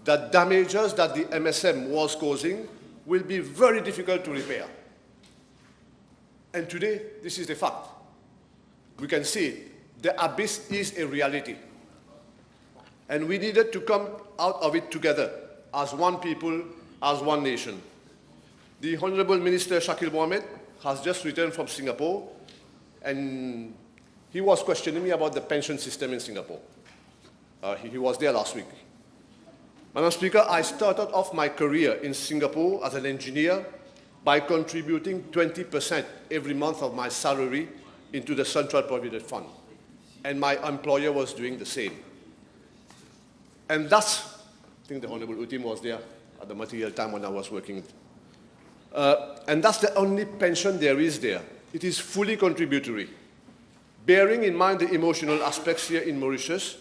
that damages that the MSM was causing will be very difficult to repair. And today, this is the fact. We can see it. The abyss is a reality. And we needed to come out of it together as one people, as one nation. The Honorable Minister Shakil Mohammed has just returned from Singapore, and he was questioning me about the pension system in Singapore. He was there last week. Madam Speaker, I started off my career in Singapore as an engineer by contributing 20% every month of my salary into the Central Provident Fund. And my employer was doing the same. And that's, I think the Honorable Utim was there at the material time when I was working. And that's the only pension there is there. It is fully contributory. Bearing in mind the emotional aspects here in Mauritius,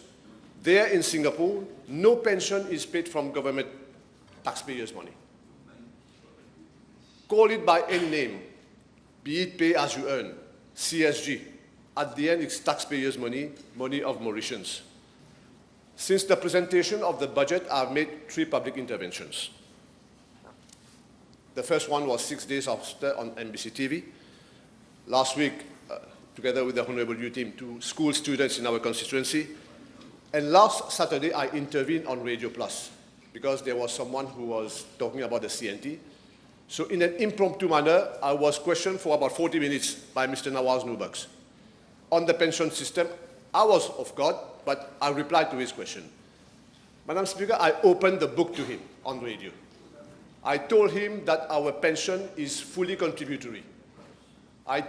there in Singapore, no pension is paid from government taxpayers' money. Call it by any name, be it pay as you earn, CSG. At the end, it's taxpayers' money, money of Mauritians. Since the presentation of the budget, I've made 3 public interventions. The first one was 6 days after on NBC TV. Last week, together with the Honorable U team, to school students in our constituency. And last Saturday, I intervened on Radio Plus because there was someone who was talking about the CNT. So in an impromptu manner, I was questioned for about 40 minutes by Mr. Nawaz Nubaks. On the pension system, I was off guard, but I replied to his question. Madam Speaker, I opened the book to him on radio. I told him that our pension is fully contributory. And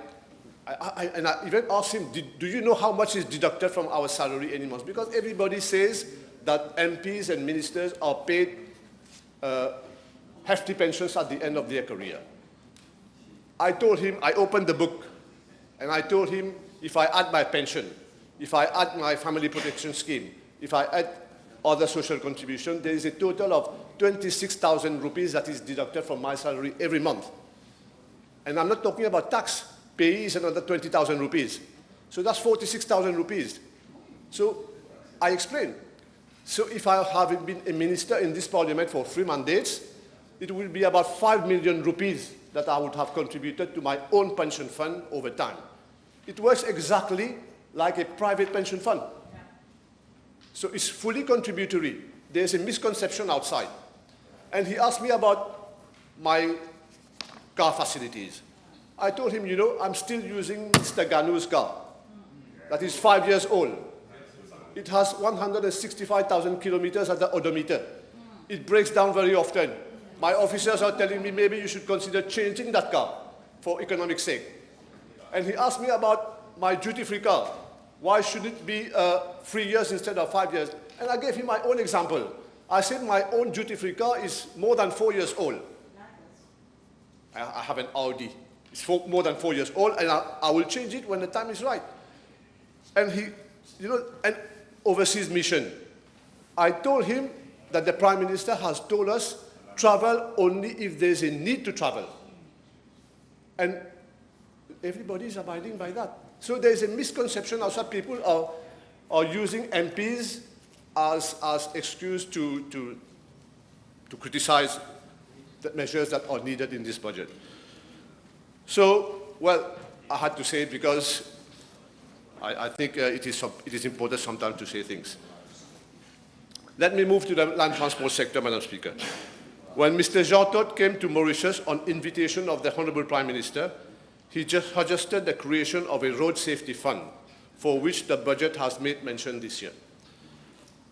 I even asked him, do you know how much is deducted from our salary any month? Because everybody says that MPs and ministers are paid hefty pensions at the end of their career. I told him, I opened the book, and I told him, if I add my pension, if I add my family protection scheme, if I add other social contribution, there is a total of 26,000 rupees that is deducted from my salary every month. And I'm not talking about tax. Pay is another 20,000 rupees. So that's 46,000 rupees. So I explained. So if I have been a minister in this parliament for 3 mandates, it will be about 5 million rupees that I would have contributed to my own pension fund over time. It works exactly like a private pension fund. So it's fully contributory. There's a misconception outside. And he asked me about my car facilities. I told him, you know, I'm still using Mr. Ganu's car. that is 5 years old. It has 165,000 kilometers at the odometer. It breaks down very often. My officers are telling me maybe you should consider changing that car for economic sake. And he asked me about my duty-free car. Why should it be 3 years instead of 5 years? And I gave him my own example. I said my own duty-free car is more than 4 years old. I have an Audi. It's more than 4 years old, and I will change it when the time is right. And he, an overseas mission. I told him that the Prime Minister has told us travel only if there's a need to travel. And everybody is abiding by that. So there's a misconception outside. People are using MPs as excuse to criticize the measures that are needed in this budget. So, well, I had to say it because I think it is important sometimes to say things. Let me move to the land transport sector, Madam Speaker. When Mr. Jartot came to Mauritius on invitation of the Honourable Prime Minister, he just suggested the creation of a road safety fund, for which the budget has made mention this year.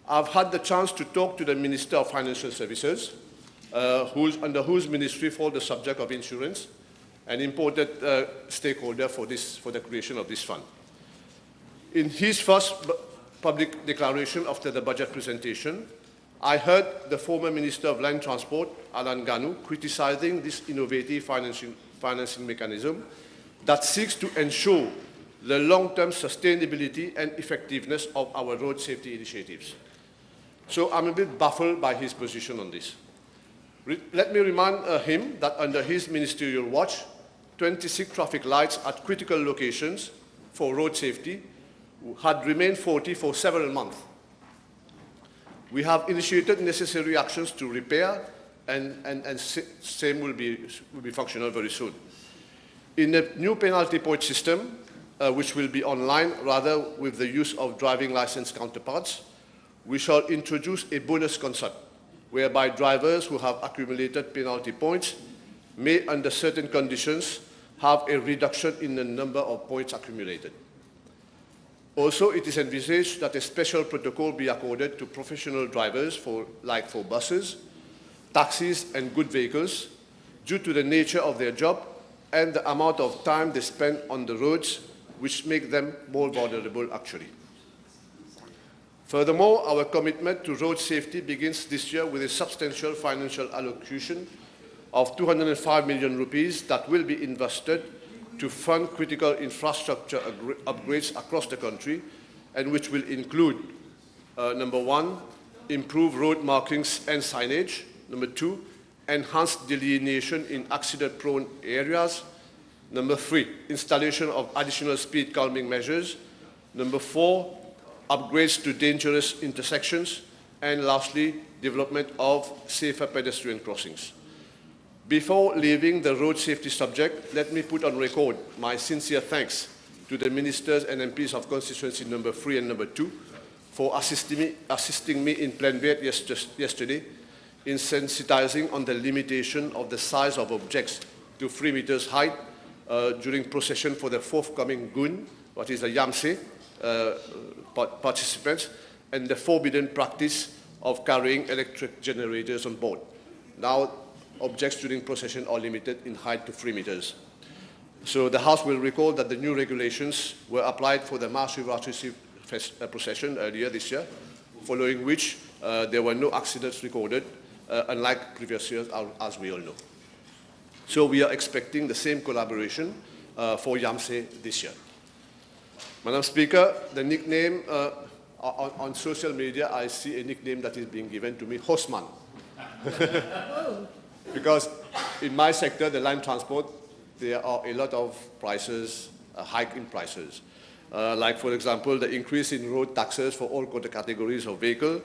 I've had the chance to talk to the Minister of Financial Services, under whose ministry falls the subject of insurance, an important stakeholder for the creation of this fund. In his first public declaration after the budget presentation, I heard the former Minister of Land Transport, Alan Ganu, criticizing this innovative financing mechanism that seeks to ensure the long-term sustainability and effectiveness of our road safety initiatives. So I'm a bit baffled by his position on this. Let me remind him that under his ministerial watch, 26 traffic lights at critical locations for road safety had remained faulty for several months. We have initiated necessary actions to repair, and same will be functional very soon. In the new penalty point system, which will be online rather with the use of driving license counterparts, we shall introduce a bonus concept whereby drivers who have accumulated penalty points may, under certain conditions, have a reduction in the number of points accumulated. Also, it is envisaged that a special protocol be accorded to professional drivers like for buses, taxis and good vehicles due to the nature of their job and the amount of time they spend on the roads, which make them more vulnerable actually. Furthermore, our commitment to road safety begins this year with a substantial financial allocation of 205 million rupees that will be invested to fund critical infrastructure upgrades across the country, and which will include, number one, improve road markings and signage. Number two, enhanced delineation in accident-prone areas. Number three, installation of additional speed calming measures. Number four, upgrades to dangerous intersections. And lastly, development of safer pedestrian crossings. Before leaving the road safety subject, let me put on record my sincere thanks to the ministers and MPs of constituency number 3 and number 2 for assisting me in Plan B yesterday in sensitizing on the limitation of the size of objects to 3 meters height during procession for the forthcoming Gun, what is the Yamse participants, and the forbidden practice of carrying electric generators on board. Now, objects during procession are limited in height to 3 meters. So the House will recall that the new regulations were applied for the Mahashivratri procession earlier this year, following which there were no accidents recorded, unlike previous years, as we all know. So we are expecting the same collaboration for Yamse this year. Madam Speaker, the nickname on social media, I see a nickname that is being given to me, Horseman. Because in my sector, the land transport, there are a lot of prices, a hike in prices. Like, for example, the increase in road taxes for all categories of vehicle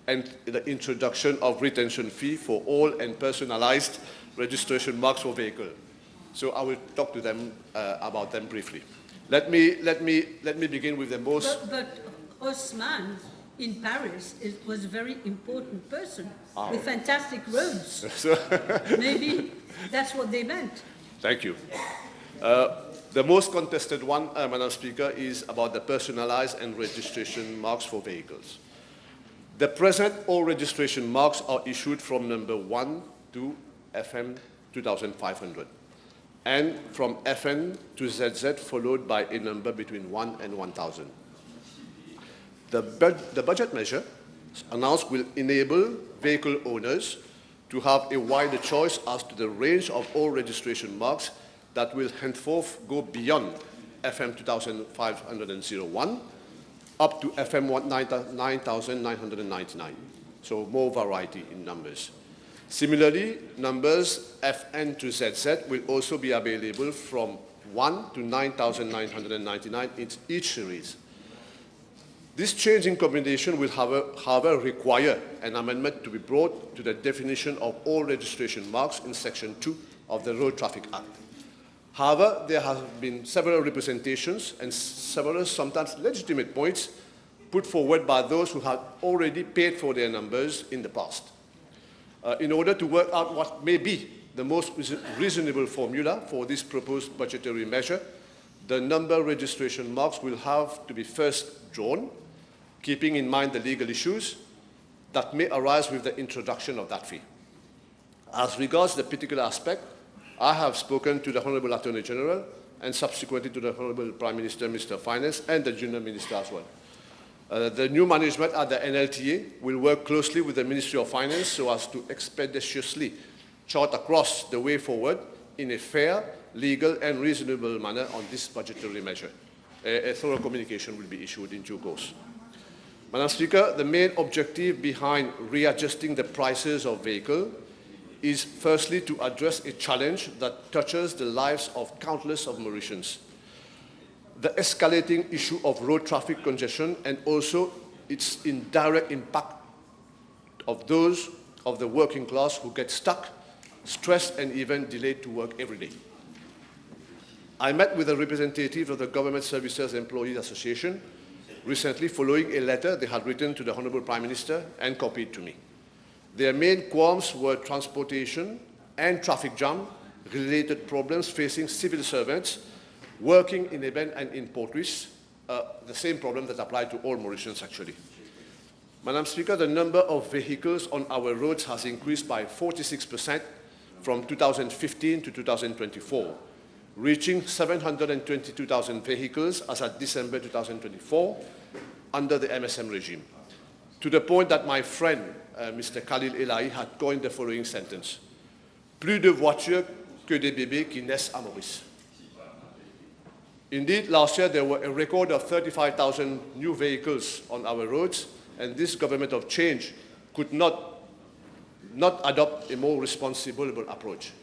and the introduction of retention fee for all and personalized registration marks for vehicle. So I will talk to them about them briefly. Let me begin with the most... But Osman in Paris was a very important person with fantastic roads. Maybe that's what they meant. Thank you. The most contested one, Madam Speaker, is about the personalized and registration marks for vehicles. The present all registration marks are issued from number 1 to FM 2500 and from FN to ZZ followed by a number between 1 and 1000. The budget measure announced will enable vehicle owners to have a wider choice as to the range of all registration marks that will henceforth go beyond FM 2501 up to FM 9999, so more variety in numbers. Similarly, numbers FN to ZZ will also be available from 1 to 9999 in each series. This change in combination will, however, require an amendment to be brought to the definition of all registration marks in Section 2 of the Road Traffic Act. However, there have been several representations and several sometimes legitimate points put forward by those who have already paid for their numbers in the past. In order to work out what may be the most reasonable formula for this proposed budgetary measure, the number registration marks will have to be first drawn, keeping in mind the legal issues that may arise with the introduction of that fee. As regards the particular aspect, I have spoken to the Honourable Attorney General and subsequently to the Honourable Prime Minister, Minister of Finance, and the Junior Minister as well. The new management at the NLTA will work closely with the Ministry of Finance so as to expeditiously chart across the way forward in a fair, legal and reasonable manner on this budgetary measure. A thorough communication will be issued in due course. Madam Speaker, the main objective behind readjusting the prices of vehicles is firstly to address a challenge that touches the lives of countless of Mauritians. The escalating issue of road traffic congestion and also its indirect impact of those of the working class who get stuck, stressed and even delayed to work every day. I met with a representative of the Government Services Employees Association recently following a letter they had written to the Honourable Prime Minister and copied to me. Their main qualms were transportation and traffic jam related problems facing civil servants working in event and in portuaries, the same problem that applied to all Mauritians actually. Madam Speaker, the number of vehicles on our roads has increased by 46% from 2015 to 2024, reaching 722,000 vehicles as at December 2024 under the MSM regime, to the point that my friend, Mr. Khalil Elahi, had coined the following sentence: plus de voitures que des bébés qui naissent à Maurice. Indeed, last year there were a record of 35,000 new vehicles on our roads, and this government of change could not adopt a more responsible approach.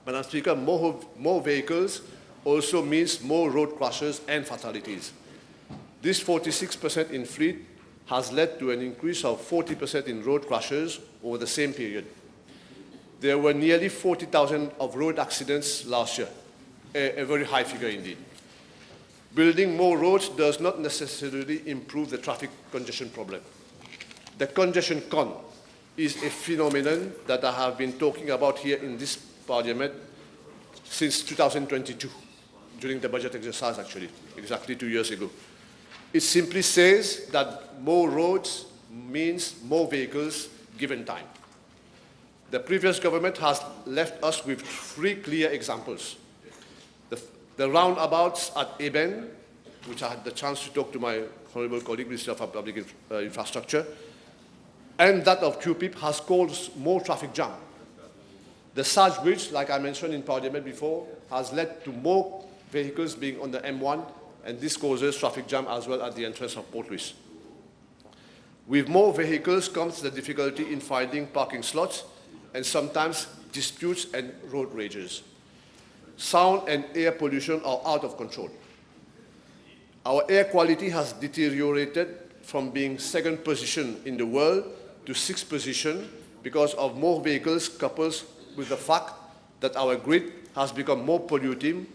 Madam Speaker, more vehicles also means more road crashes and fatalities. This 46% in fleet has led to an increase of 40% in road crashes over the same period. There were nearly 40,000 of road accidents last year, a very high figure indeed. Building more roads does not necessarily improve the traffic congestion problem. The congestion con is a phenomenon that I have been talking about here in this Parliament since 2022, during the budget exercise actually, exactly 2 years ago. It simply says that more roads means more vehicles given time. The previous government has left us with 3 clear examples. The roundabouts at Eben, which I had the chance to talk to my honourable colleague, Minister of Public Infrastructure, and that of QPIP has caused more traffic jam. The Saj Bridge, like I mentioned in Parliament before, has led to more vehicles being on the M1, and this causes traffic jam as well at the entrance of Port Louis. With more vehicles comes the difficulty in finding parking slots and sometimes disputes and road rages. Sound and air pollution are out of control. Our air quality has deteriorated from being 2nd position in the world to 6th position because of more vehicles coupled with the fact that our grid has become more polluting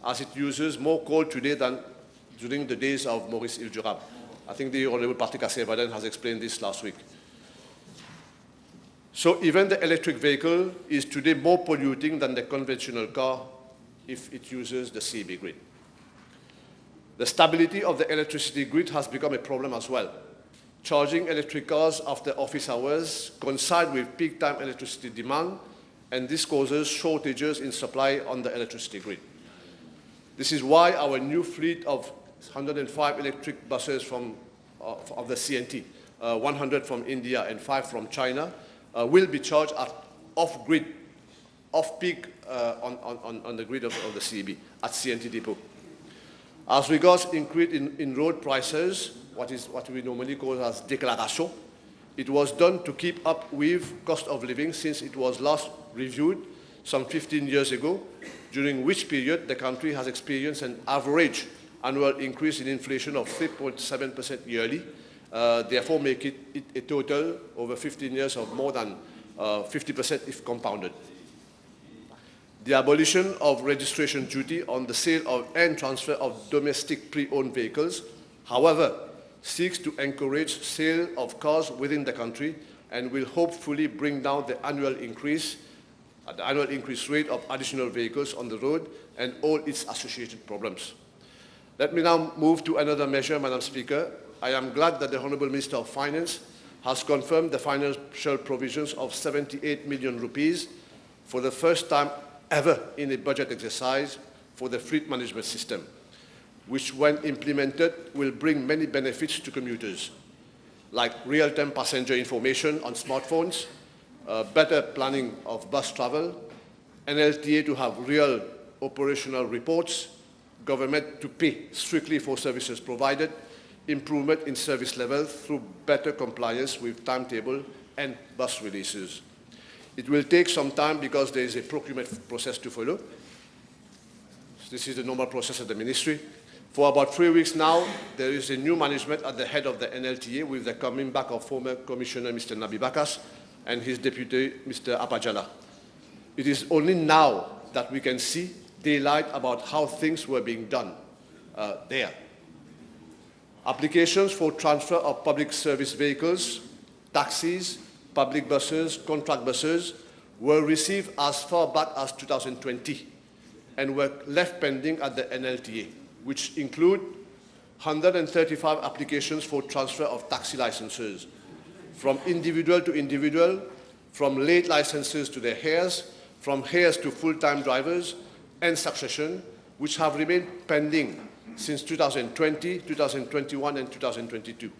as it uses more coal today than during the days of Maurice Île-du-Rab. I think the Honourable Patrick Assé-Vaden has explained this last week. So even the electric vehicle is today more polluting than the conventional car if it uses the CB grid. The stability of the electricity grid has become a problem as well. Charging electric cars after office hours coincide with peak time electricity demand, and this causes shortages in supply on the electricity grid. This is why our new fleet of 105 electric buses of the CNT, 100 from India and 5 from China, will be charged at off-grid, off-peak on the grid of the CEB at CNT depot. As regards increase in road prices, what we normally call as déclaration, it was done to keep up with cost of living since it was last reviewed some 15 years ago, during which period the country has experienced an average annual increase in inflation of 3.7% yearly, therefore make it a total over 15 years of more than 50% if compounded. The abolition of registration duty on the sale of and transfer of domestic pre-owned vehicles, however, seeks to encourage sale of cars within the country and will hopefully bring down the annual increase rate of additional vehicles on the road and all its associated problems. Let me now move to another measure, Madam Speaker. I am glad that the Honourable Minister of Finance has confirmed the financial provisions of 78 million rupees for the first time ever in a budget exercise for the fleet management system, which when implemented will bring many benefits to commuters, like real-time passenger information on smartphones, better planning of bus travel, NLTA to have real operational reports, government to pay strictly for services provided, improvement in service level through better compliance with timetable and bus releases. It will take some time because there is a procurement process to follow. This is the normal process of the ministry. For about 3 weeks now, there is a new management at the head of the NLTA with the coming back of former Commissioner Mr. Nabi Bakas and his deputy Mr. Apajala. It is only now that we can see daylight about how things were being done there. Applications for transfer of public service vehicles, taxis, public buses, contract buses were received as far back as 2020 and were left pending at the NLTA, which include 135 applications for transfer of taxi licenses, from individual to individual, from late licenses to their heirs, from heirs to full-time drivers, and succession, which have remained pending since 2020, 2021, and 2022,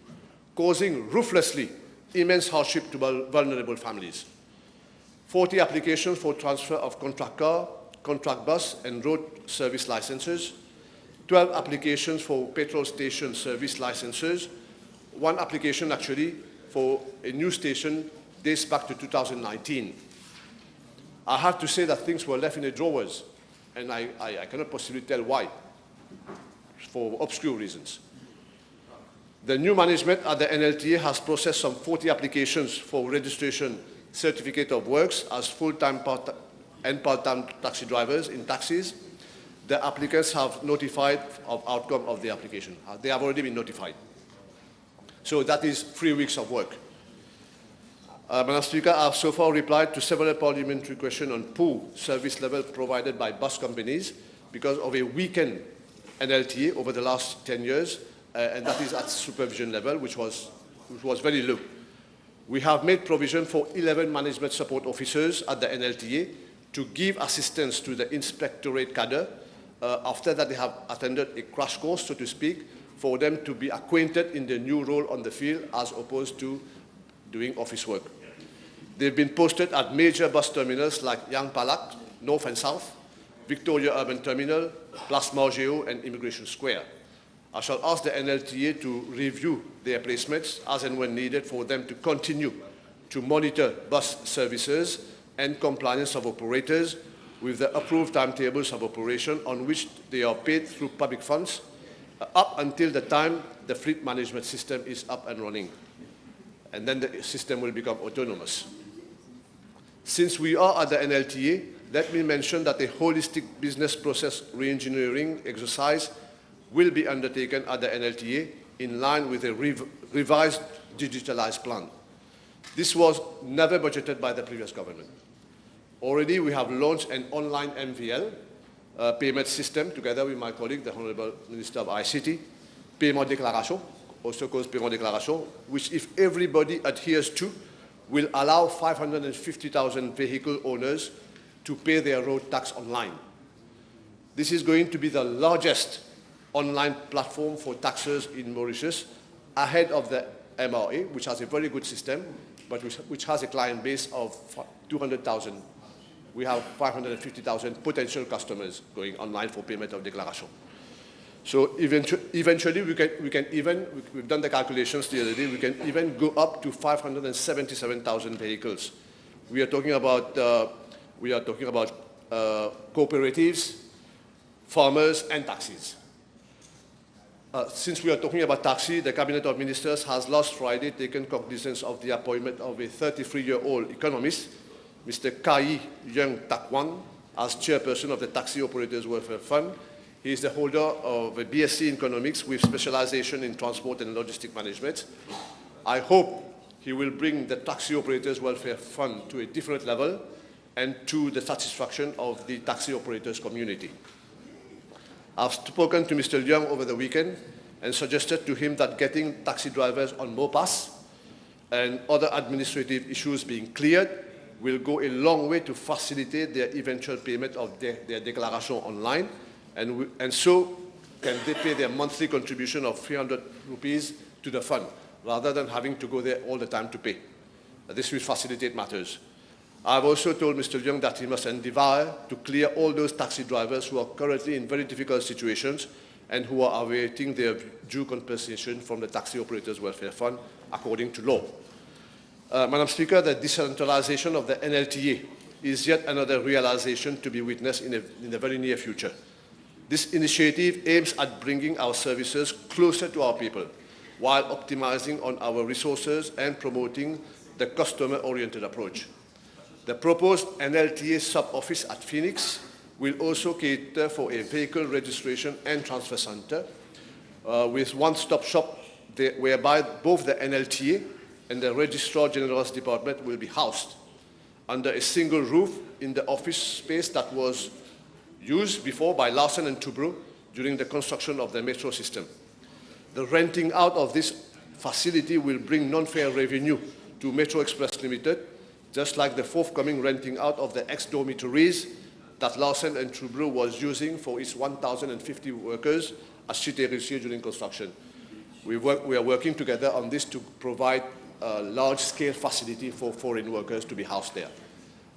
causing ruthlessly immense hardship to vulnerable families. 40 applications for transfer of contract car, contract bus, and road service licenses, 12 applications for petrol station service licenses, 1 application actually for a new station dates back to 2019. I have to say that things were left in the drawers, and I cannot possibly tell why, for obscure reasons. The new management at the NLTA has processed some 40 applications for registration certificate of works as full-time and part-time taxi drivers in taxis. The applicants have notified of outcome of the application. They have already been notified. So that is 3 weeks of work. Madam Speaker, I have so far replied to several parliamentary questions on poor service level provided by bus companies because of a weakened NLTA over the last 10 years, and that is at supervision level, which was very low. We have made provision for 11 management support officers at the NLTA to give assistance to the inspectorate cadre. After that, they have attended a crash course, so to speak, for them to be acquainted in the new role on the field as opposed to doing office work. They've been posted at major bus terminals like Yang Palak, North and South, Victoria Urban Terminal, Place Margeo, and Immigration Square. I shall ask the NLTA to review their placements as and when needed for them to continue to monitor bus services and compliance of operators with the approved timetables of operation on which they are paid through public funds up until the time the fleet management system is up and running. And then the system will become autonomous. Since we are at the NLTA, let me mention that a holistic business process re-engineering exercise will be undertaken at the NLTA in line with a revised digitalized plan. This was never budgeted by the previous government. Already we have launched an online MVL payment system together with my colleague, the Honorable Minister of ICT, paiement déclaration, also called paiement déclaration, which if everybody adheres to, will allow 550,000 vehicle owners to pay their road tax online. This is going to be the largest online platform for taxes in Mauritius, ahead of the MRA, which has a very good system, but which has a client base of 200,000. We have 550,000 potential customers going online for payment of declaration. So eventually we've done the calculations the other day, we can even go up to 577,000 vehicles. We are talking about cooperatives, farmers, and taxis. Since we are talking about taxi, the Cabinet of Ministers has last Friday taken cognizance of the appointment of a 33-year-old economist, Mr. Kai Yeung Tak Wan, as chairperson of the Taxi Operators Welfare Fund. He is the holder of a BSc in economics with specialization in transport and logistic management. I hope he will bring the Taxi Operators Welfare Fund to a different level and to the satisfaction of the taxi operators community. I've spoken to Mr. Leung over the weekend and suggested to him that getting taxi drivers on MoPass and other administrative issues being cleared will go a long way to facilitate their eventual payment of their declaration online, and so can they pay their monthly contribution of 300 rupees to the fund, rather than having to go there all the time to pay. This will facilitate matters. I've also told Mr. Leung that he must endeavor to clear all those taxi drivers who are currently in very difficult situations and who are awaiting their due compensation from the Taxi Operators Welfare Fund according to law. Madam Speaker, the decentralization of the NLTA is yet another realization to be witnessed in the very near future. This initiative aims at bringing our services closer to our people while optimizing on our resources and promoting the customer-oriented approach. The proposed NLTA sub-office at Phoenix will also cater for a vehicle registration and transfer center with one-stop shop whereby both the NLTA and the Registrar General's Department will be housed under a single roof in the office space that was used before by Larsen and Toubro during the construction of the metro system. The renting out of this facility will bring non-fare revenue to Metro Express Limited, just like the forthcoming renting out of the ex-dormitories that Larsen and Toubro was using for its 1,050 workers as cité during construction. We are working together on this to provide a large-scale facility for foreign workers to be housed there.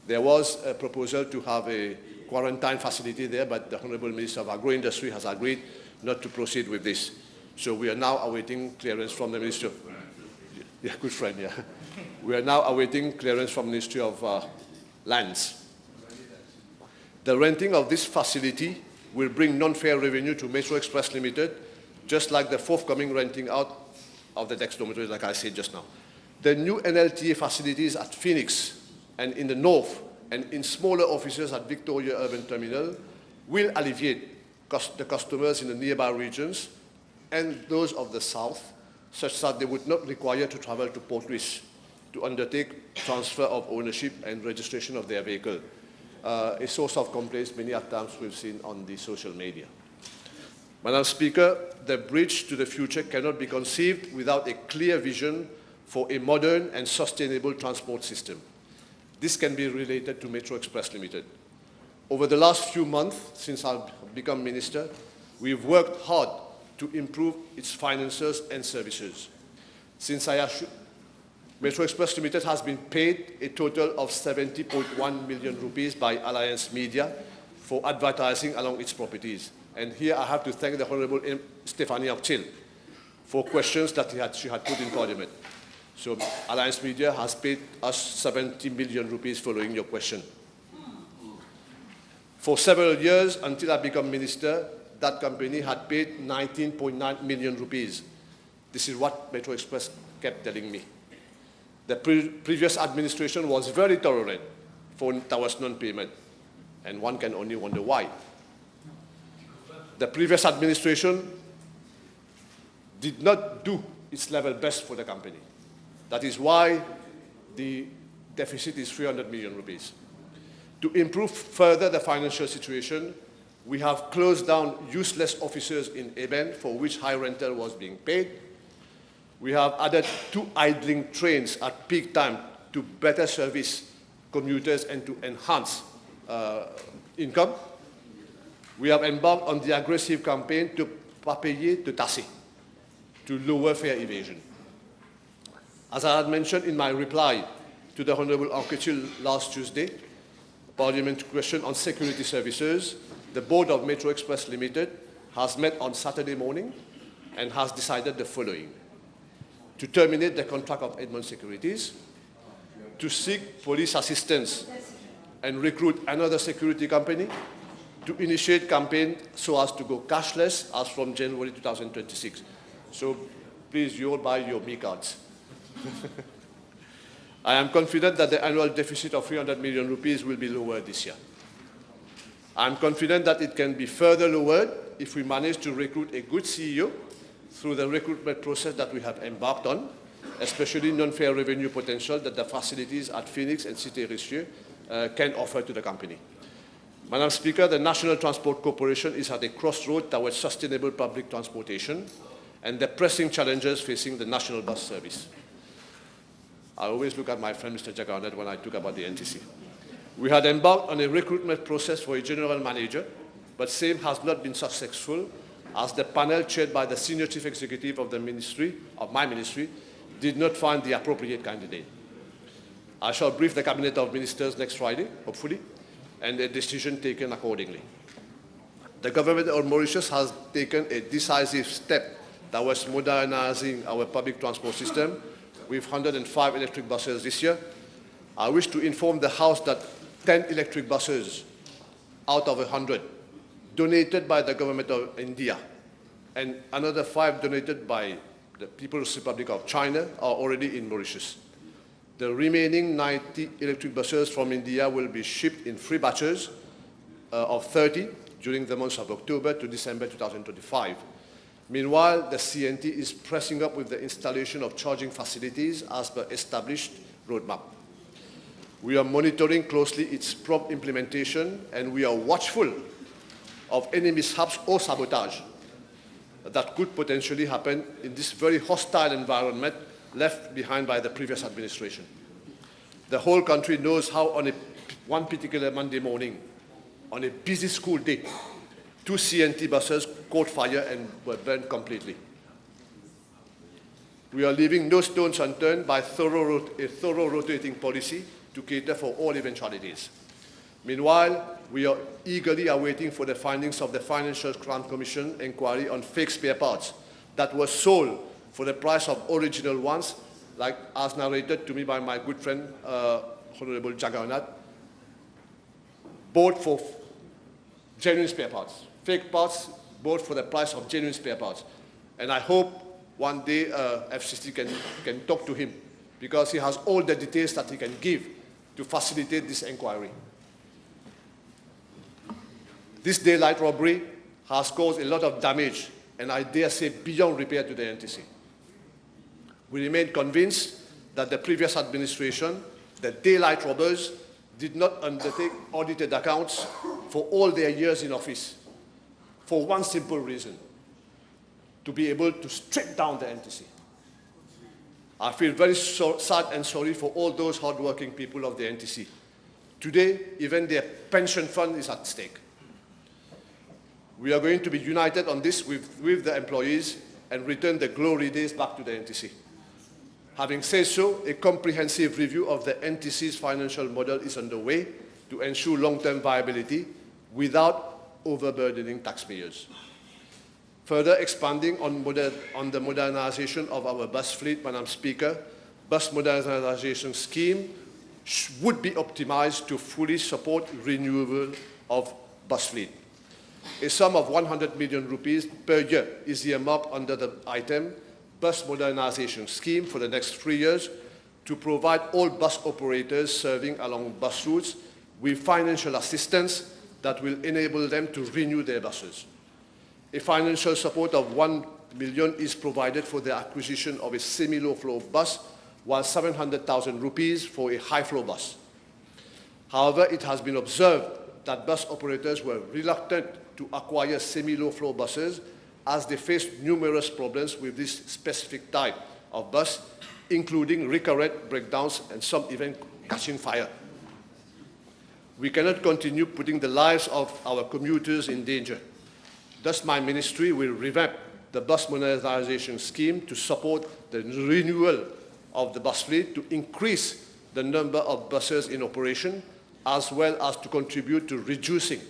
There was a proposal to have a quarantine facility there, but the Honourable Minister of Agro-Industry has agreed not to proceed with this. So we are now awaiting clearance from the Ministry of... Yeah, good friend, yeah. We are now awaiting clearance from the Ministry of Lands. The renting of this facility will bring non-fare revenue to Metro Express Limited, just like the forthcoming renting out of the Dex dormitories, like I said just now. The new NLTA facilities at Phoenix and in the north and in smaller offices at Victoria Urban Terminal will alleviate the customers in the nearby regions and those of the south, such that they would not require to travel to Port Louis to undertake transfer of ownership and registration of their vehicle. A source of complaints many times we've seen on the social media. Madam Speaker, the bridge to the future cannot be conceived without a clear vision for a modern and sustainable transport system. This can be related to Metro Express Limited. Over the last few months, since I've become minister, we've worked hard to improve its finances and services. Since Metro Express Limited has been paid a total of 70.1 million rupees by Alliance Media for advertising along its properties. And here I have to thank the Honourable Stephanie Artil for questions that she had put in Parliament. So Alliance Media has paid us 70 million rupees following your question. For several years, until I became minister, that company had paid 19.9 million rupees. This is what Metro Express kept telling me. The previous administration was very tolerant towards non-payment, and one can only wonder why. The previous administration did not do its level best for the company. That is why the deficit is 300 million rupees. To improve further the financial situation, We have closed down useless offices in Eben for which high rental was being paid. We have added 2 idling trains at peak time to better service commuters and to enhance income. We have embarked on the aggressive campaign to pas payer, de tasser, to lower fare evasion. As I had mentioned in my reply to the Honourable Anquetil last Tuesday, Parliament question on security services, the Board of Metro Express Limited has met on Saturday morning and has decided the following: to terminate the contract of Edmond Securities, to seek police assistance and recruit another security company, to initiate campaign so as to go cashless as from January 2026. So please, you all buy your me cards. I am confident that the annual deficit of 300 million rupees will be lowered this year. I am confident that it can be further lowered if we manage to recruit a good CEO through the recruitment process that we have embarked on, especially non-fare revenue potential that the facilities at Phoenix and Cité Richelieu can offer to the company. Madam Speaker, the National Transport Corporation is at a crossroad towards sustainable public transportation and the pressing challenges facing the national bus service. I always look at my friend Mr. Jagannath when I talk about the NTC. We had embarked on a recruitment process for a general manager, but same has not been successful as the panel chaired by the senior chief executive of the ministry, of my ministry, did not find the appropriate candidate. I shall brief the Cabinet of Ministers next Friday, hopefully, and a decision taken accordingly. The government of Mauritius has taken a decisive step towards modernizing our public transport system with 105 electric buses this year. I wish to inform the House that 10 electric buses out of 100 donated by the government of India and another 5 donated by the People's Republic of China are already in Mauritius. The remaining 90 electric buses from India will be shipped in 3 batches of 30 during the months of October to December 2025. Meanwhile, the CNT is pressing up with the installation of charging facilities as per established roadmap. We are monitoring closely its prompt implementation, and we are watchful of any mishaps or sabotage that could potentially happen in this very hostile environment left behind by the previous administration. The whole country knows how on one particular Monday morning, on a busy school day, 2 CNT buses caught fire and were burned completely. We are leaving no stones unturned by a thorough rotating policy to cater for all eventualities. Meanwhile, we are eagerly awaiting for the findings of the Financial Crime Commission inquiry on fake spare parts that were sold for the price of original ones, like as narrated to me by my good friend, Honorable Jagannath, bought for genuine spare parts. Fake parts bought for the price of genuine spare parts. And I hope one day FCC can talk to him because he has all the details that he can give to facilitate this inquiry. This daylight robbery has caused a lot of damage and I dare say beyond repair to the NTC. We remain convinced that the previous administration, the daylight robbers, did not undertake audited accounts for all their years in office for one simple reason: to be able to strip down the NTC. I feel very sad and sorry for all those hardworking people of the NTC. Today, even their pension fund is at stake. We are going to be united on this with the employees and return the glory days back to the NTC. Having said so, a comprehensive review of the NTC's financial model is underway to ensure long-term viability without overburdening taxpayers. Further expanding on the modernization of our bus fleet, Madam Speaker, bus modernization scheme would be optimized to fully support renewal of bus fleet. A sum of 100 million rupees per year is earmarked under the item Bus Modernization Scheme for the next 3 years to provide all bus operators serving along bus routes with financial assistance that will enable them to renew their buses. A financial support of 1 million is provided for the acquisition of a semi-low flow bus, while 700,000 rupees for a high flow bus. However, it has been observed that bus operators were reluctant to acquire semi-low-floor buses, as they face numerous problems with this specific type of bus, including recurrent breakdowns and some even catching fire. We cannot continue putting the lives of our commuters in danger. Thus, my ministry will revamp the bus modernization scheme to support the renewal of the bus fleet, to increase the number of buses in operation, as well as to contribute to reducing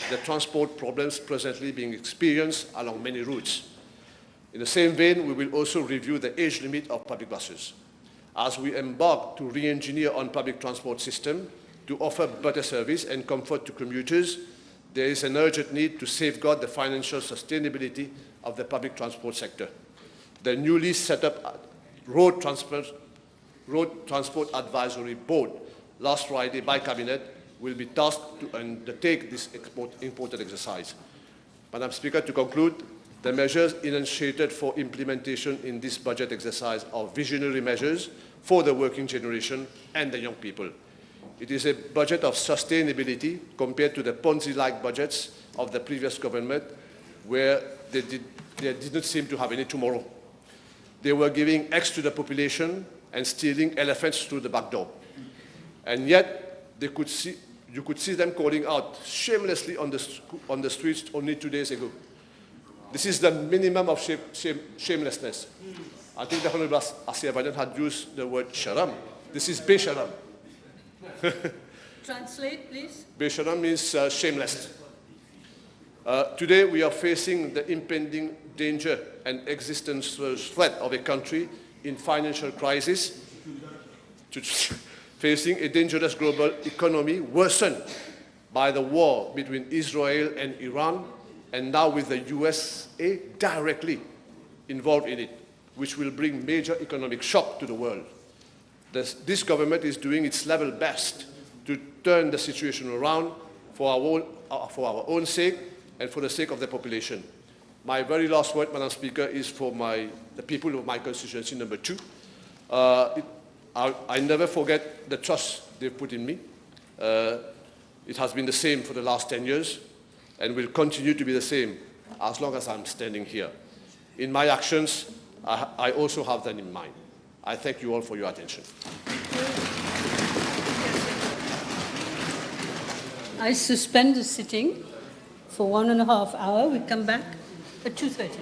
the transport problems presently being experienced along many routes. In the same vein, we will also review the age limit of public buses. As we embark to re-engineer on public transport system to offer better service and comfort to commuters, there is an urgent need to safeguard the financial sustainability of the public transport sector. The newly set up Road Transport Advisory Board last Friday by Cabinet will be tasked to undertake this important exercise. Madam Speaker, to conclude, the measures initiated for implementation in this budget exercise are visionary measures for the working generation and the young people. It is a budget of sustainability compared to the Ponzi-like budgets of the previous government, where they did not seem to have any tomorrow. They were giving X to the population and stealing elephants through the back door. And yet, you could see them calling out shamelessly on the streets only 2 days ago. This is the minimum of shamelessness. I think the Honorable Axée had used the word sharam. This is besharam. Translate, please. Besharam means shameless. Today, we are facing the impending danger and existential threat of a country in financial crisis, facing a dangerous global economy worsened by the war between Israel and Iran, and now with the USA directly involved in it, which will bring major economic shock to the world. This government is doing its level best to turn the situation around for our own sake and for the sake of the population. My very last word, Madam Speaker, is for the people of my constituency, number 2. I never forget the trust they've put in me. It has been the same for the last 10 years and will continue to be the same as long as I'm standing here. In my actions, I also have that in mind. I thank you all for your attention. I suspend the sitting for 1.5 hours. We come back at 2:30.